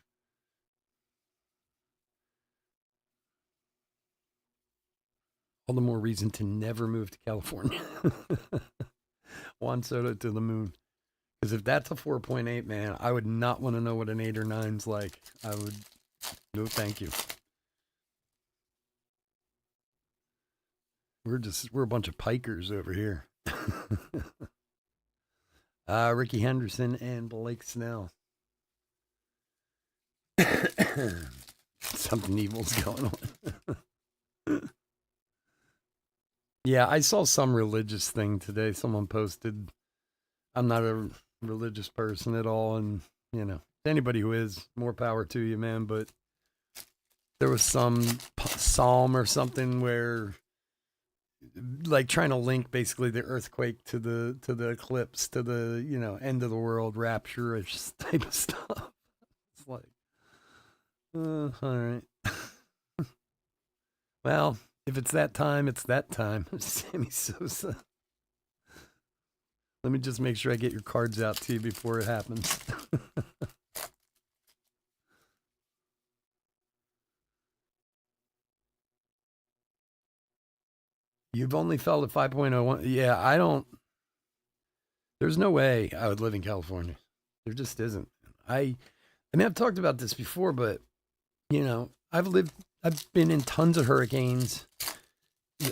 All the more reason to never move to California. Juan Soto to the moon. Because if that's a 4.8, man, I would not want to know what an 8 or 9's like. I would, no, thank you. We're a bunch of pikers over here. Ricky Henderson and Blake Snell. Something evil's going on. Yeah, I saw some religious thing today. Someone posted, I'm not a religious person at all. And, anybody who is, more power to you, man. But there was some psalm or something where like trying to link basically the earthquake to the eclipse to the end of the world rapture-ish type of stuff. It's like, all right. Well, if it's that time, it's that time. Sammy Sosa. Let me just make sure I get your cards out to you before it happens. You've only felt a 5.01. Yeah, I don't. There's no way I would live in California. There just isn't. I mean, I've talked about this before, but I've been in tons of hurricanes.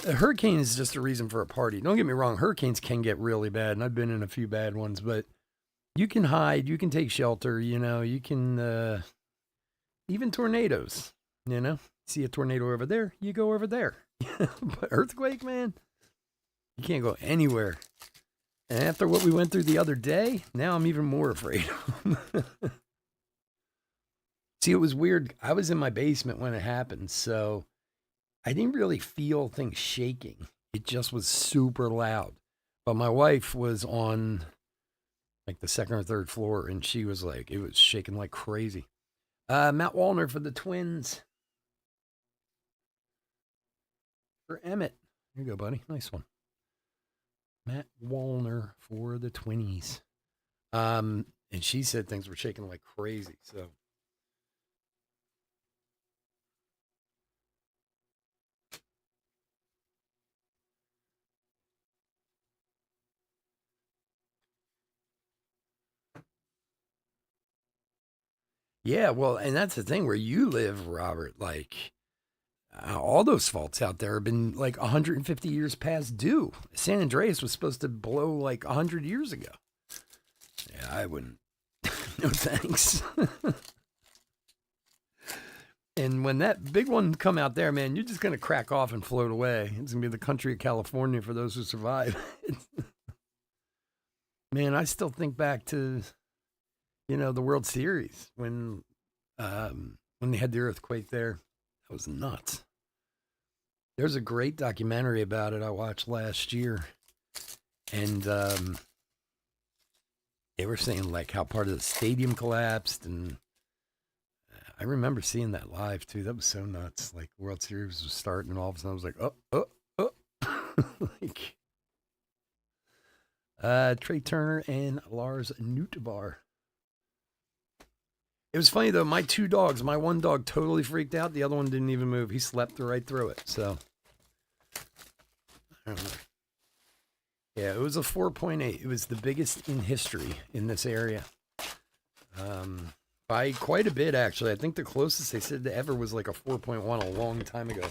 A hurricane is just a reason for a party. Don't get me wrong, hurricanes can get really bad, and I've been in a few bad ones, but you can hide, you can take shelter, you can, even tornadoes, see a tornado over there, you go over there. But earthquake, man, you can't go anywhere. And after what we went through the other day, now I'm even more afraid. See, it was weird. I was in my basement when it happened, so I didn't really feel things shaking. It just was super loud. But my wife was on like the second or third floor, and she was like, it was shaking like crazy. Matt Wallner for the Twins. For Emmett. Here you go, buddy. Nice one. Matt Wallner for the Twinnies. And she said things were shaking like crazy, so. Yeah, well, and that's the thing where you live, Robert. Like, all those faults out there have been like 150 years past due. San Andreas was supposed to blow like 100 years ago. Yeah, I wouldn't. No thanks. And when that big one come out there, man, you're just going to crack off and float away. It's going to be the country of California for those who survive. Man, I still think back to the World Series when they had the earthquake there. That was nuts. There's a great documentary about it I watched last year, and they were saying like how part of the stadium collapsed, and I remember seeing that live too. That was so nuts. Like World Series was starting, and all of a sudden I was like, oh. Like Trey Turner and Lars Nootbaar. It was funny though. My two dogs, my one dog totally freaked out. The other one didn't even move. He slept right through it. So, I don't know. Yeah, it was a 4.8. It was the biggest in history in this area. By quite a bit, actually. I think the closest they said to ever was like a 4.1 a long time ago.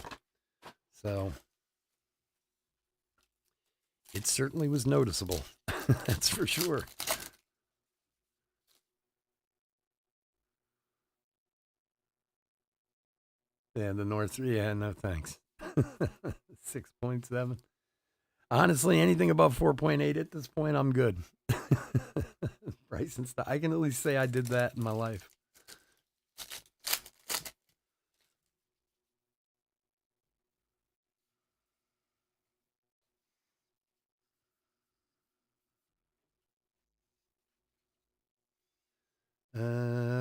So, it certainly was noticeable. That's for sure. Yeah, the North. Yeah, no thanks. 6.7. Honestly, anything above 4.8 at this point, I'm good. Bryson, I can at least say I did that in my life.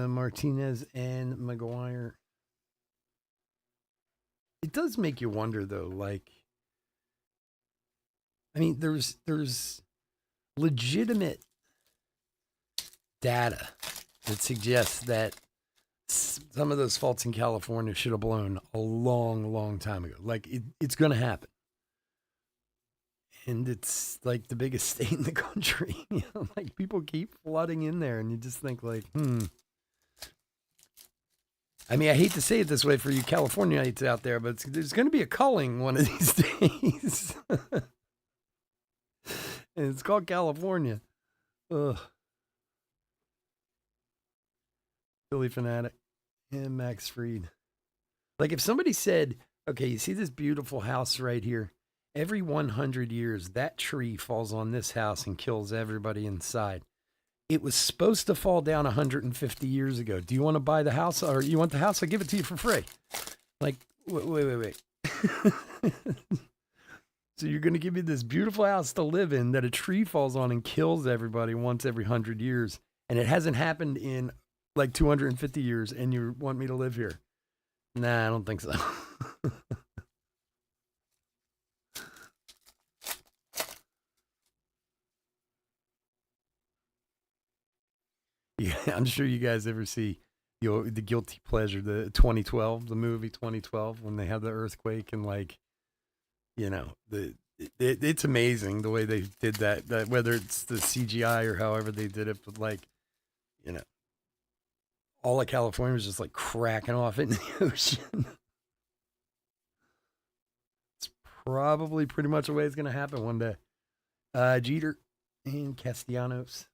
Martinez and McGuire. It does make you wonder, though. Like, I mean, there's legitimate data that suggests that some of those faults in California should have blown a long, long time ago. Like, it's going to happen. And it's like the biggest state in the country. Like people keep flooding in there, and you just think like, I mean, I hate to say it this way for you Californians out there, but there's going to be a culling one of these days. And it's called California. Ugh. Philly fanatic and Max Fried. Like if somebody said, okay, you see this beautiful house right here? Every 100 years, that tree falls on this house and kills everybody inside. It was supposed to fall down 150 years ago. Do you want to buy the house, or you want the house? I'll give it to you for free. Like, wait. So you're going to give me this beautiful house to live in that a tree falls on and kills everybody once every 100 years, and it hasn't happened in like 250 years, and you want me to live here? Nah, I don't think so. Yeah, I'm sure you guys ever see the Guilty Pleasure, the 2012, the movie 2012, when they had the earthquake and like, it's amazing the way they did that. That whether it's the CGI or however they did it, but like, you know, all of California was just like cracking off in the ocean. It's probably pretty much the way it's gonna happen one day. Jeter and Castellanos.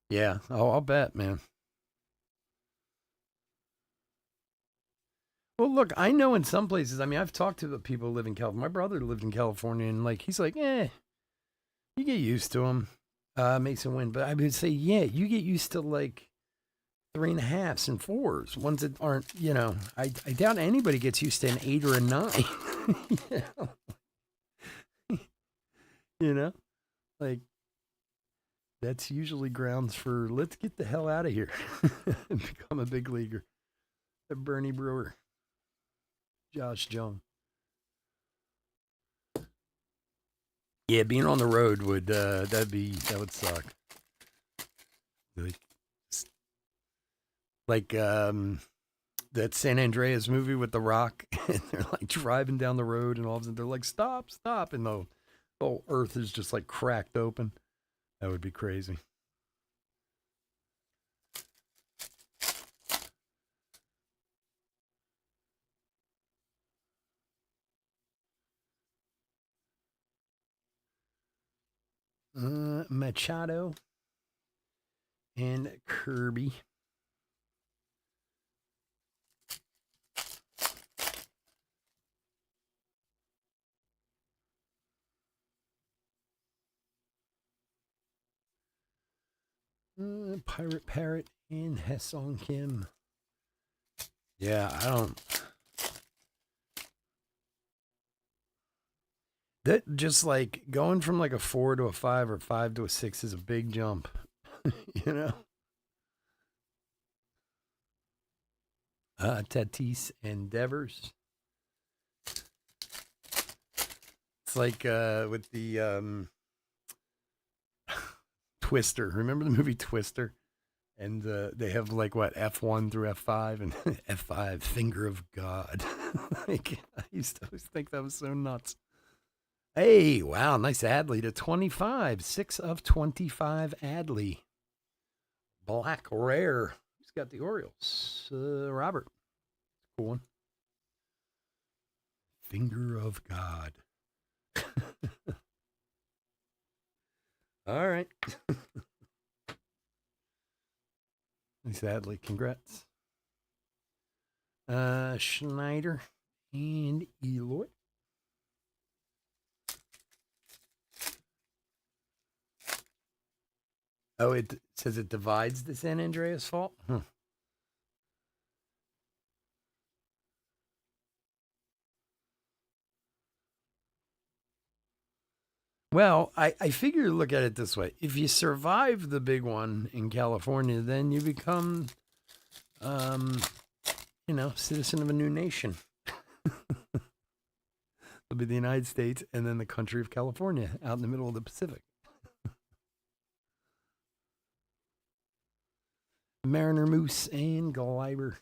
Yeah. Oh, I'll bet, man. Well, look, I know in some places. I mean, I've talked to the people who live in California. My brother lived in California, and like he's like, you get used to them. Mason Wind, but I would say, yeah, you get used to like 3.5s and 4s, ones that aren't. I doubt anybody gets used to an 8 or a 9. you know, you know, like that's usually grounds for let's get the hell out of here and become a big leaguer. Bernie Brewer, Josh Jung. Yeah, being on the road would that would suck. Like, that San Andreas movie with The Rock, and they're like driving down the road, and all of a sudden they're like, "Stop, stop!" and the whole earth is just like cracked open. That would be crazy. Machado and Kirby. Pirate Parrot and Hesong Kim. Yeah, I don't. That just like going from like a 4 to a 5 or 5 to a 6 is a big jump. you know? Tatis and Devers. It's like with the Twister. Remember the movie Twister? And they have like what F1 through F5 and F5 Finger of God. Like I used to always think that was so nuts. Hey, wow, nice Adley to 25. 6 of 25 Adley. Black rare. Who's got the Orioles? Robert. Cool one. Finger of God. All right. Nice Adley. Congrats. Schneider and Eloy. Oh, it says it divides the San Andreas fault? Huh. Well, I figure look at it this way. If you survive the big one in California, then you become, citizen of a new nation. It'll be the United States and then the country of California out in the middle of the Pacific. Mariner Moose and Gleiber.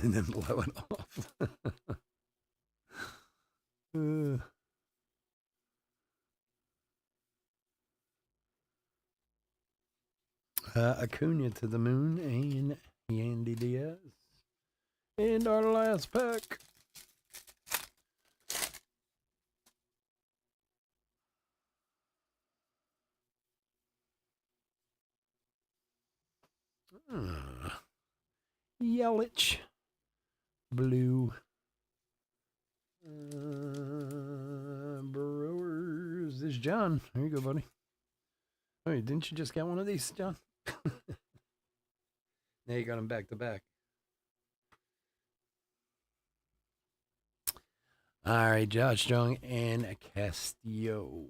And then blow it off. Acuna to the moon and Yandy Diaz. And our last pack. Yelich. Blue. Brewers. This is John. There you go, buddy. Oh, didn't you just get one of these, John? Now you got them back to back. All right, Josh Jung and Castillo.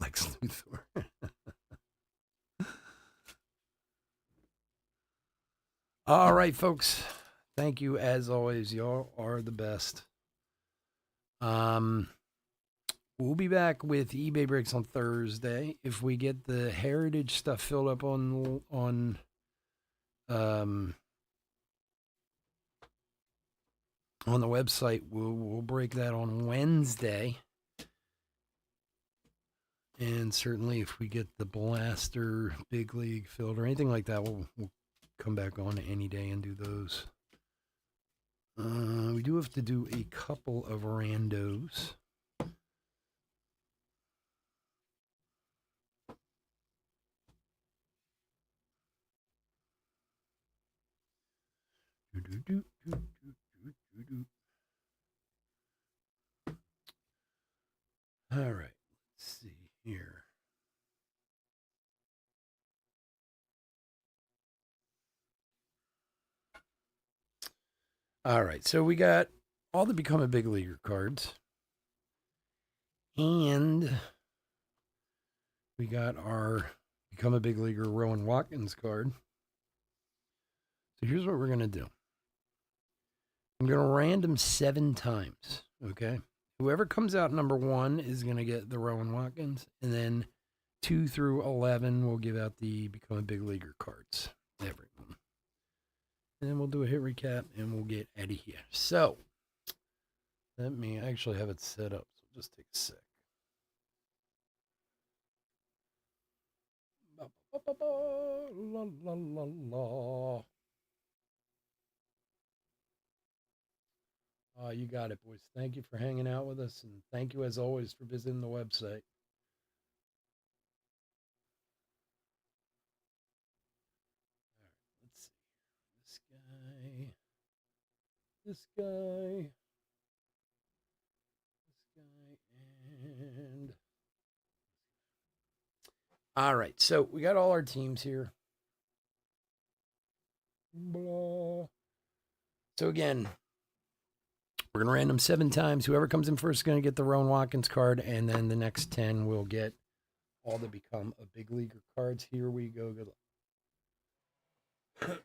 Lex Luthor. All right, folks. Thank you as always. Y'all are the best. We'll be back with eBay breaks on Thursday. If we get the heritage stuff filled up on the website, we'll break that on Wednesday. And certainly, if we get the Blaster Big League filled or anything like that, we'll come back on any day and do those. We do have to do a couple of randos. All right, let's see here. All right, so we got all the Become a Big Leaguer cards. And we got our Become a Big Leaguer Rowan Watkins card. So here's what we're going to do. I'm going to random 7 times, okay? Whoever comes out number 1 is going to get the Rowan Watkins, and then 2 through 11 will give out the Become a Big Leaguer cards. Everyone. And then we'll do a hit recap, and we'll get out of here. So, let me actually have it set up, so just take a sec. La, la, la, la. You got it, boys. Thank you for hanging out with us, and thank you, as always, for visiting the website. All right, let's see. This guy, and... All right, so we got all our teams here. Blah. So again, we're going to random 7 times. Whoever comes in first is going to get the Rowan Watkins card, and then the next 10 will get all the Become a Big Leaguer cards. Here we go. Good luck.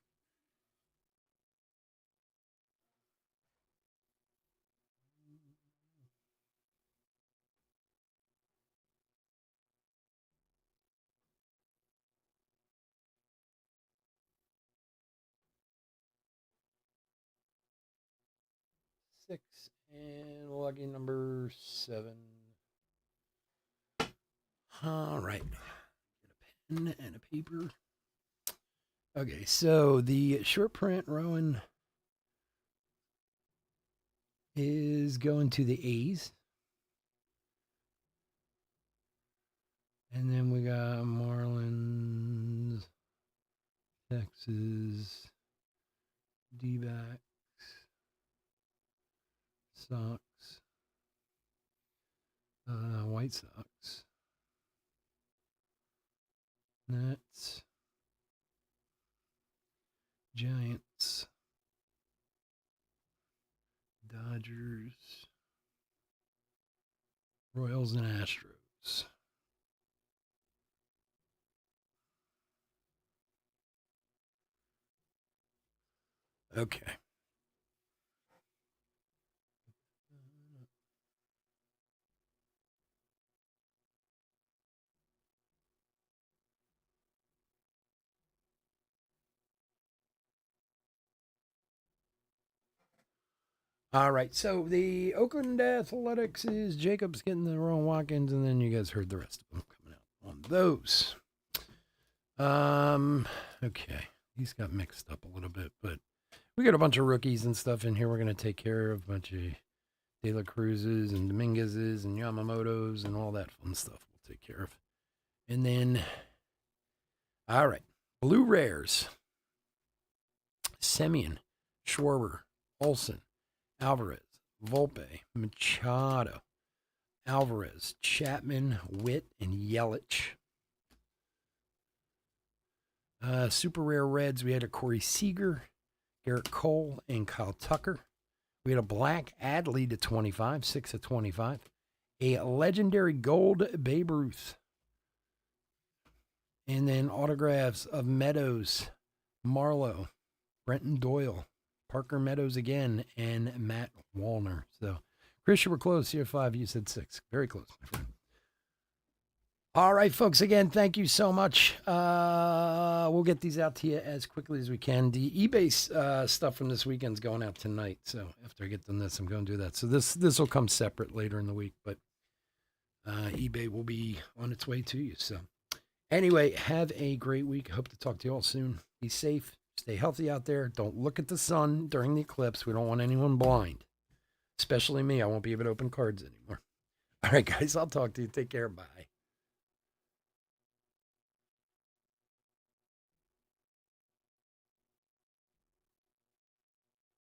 6 and lucky number 7. All right. Get a pen and a paper. Okay, so the short print Rowan is going to the A's. And then we got Marlins, Texas, D-backs, Sox, White Sox, Nets, Giants, Dodgers, Royals, and Astros. Okay. All right, so the Oakland Athletics is Jacobs getting the Rowan Watkins, and then you guys heard the rest of them coming out on those. Okay, these got mixed up a little bit, but we got a bunch of rookies and stuff in here. We're going to take care of a bunch of De La Cruz's and Dominguez's and Yamamoto's and all that fun stuff we'll take care of. And then, all right, Blue Rares, Semien, Schwarber, Olsen, Alvarez, Volpe, Machado, Alvarez, Chapman, Witt, and Yelich. Super rare reds, we had a Corey Seager, Garrett Cole, and Kyle Tucker. We had a black Adley to 25, 6 of 25. A legendary gold Babe Ruth. And then autographs of Meadows, Marlowe, Brenton Doyle, Parker Meadows again, and Matt Wallner. So, Chris, you were close. You had 5, you said 6. Very close, my friend. All right, folks, again, thank you so much. We'll get these out to you as quickly as we can. The eBay stuff from this weekend's going out tonight. So after I get done this, I'm going to do that. So this will come separate later in the week, but eBay will be on its way to you. So anyway, have a great week. Hope to talk to you all soon. Be safe. Stay healthy out there. Don't look at the sun during the eclipse. We don't want anyone blind, especially me. I won't be able to open cards anymore. All right, guys, I'll talk to you. Take care. Bye.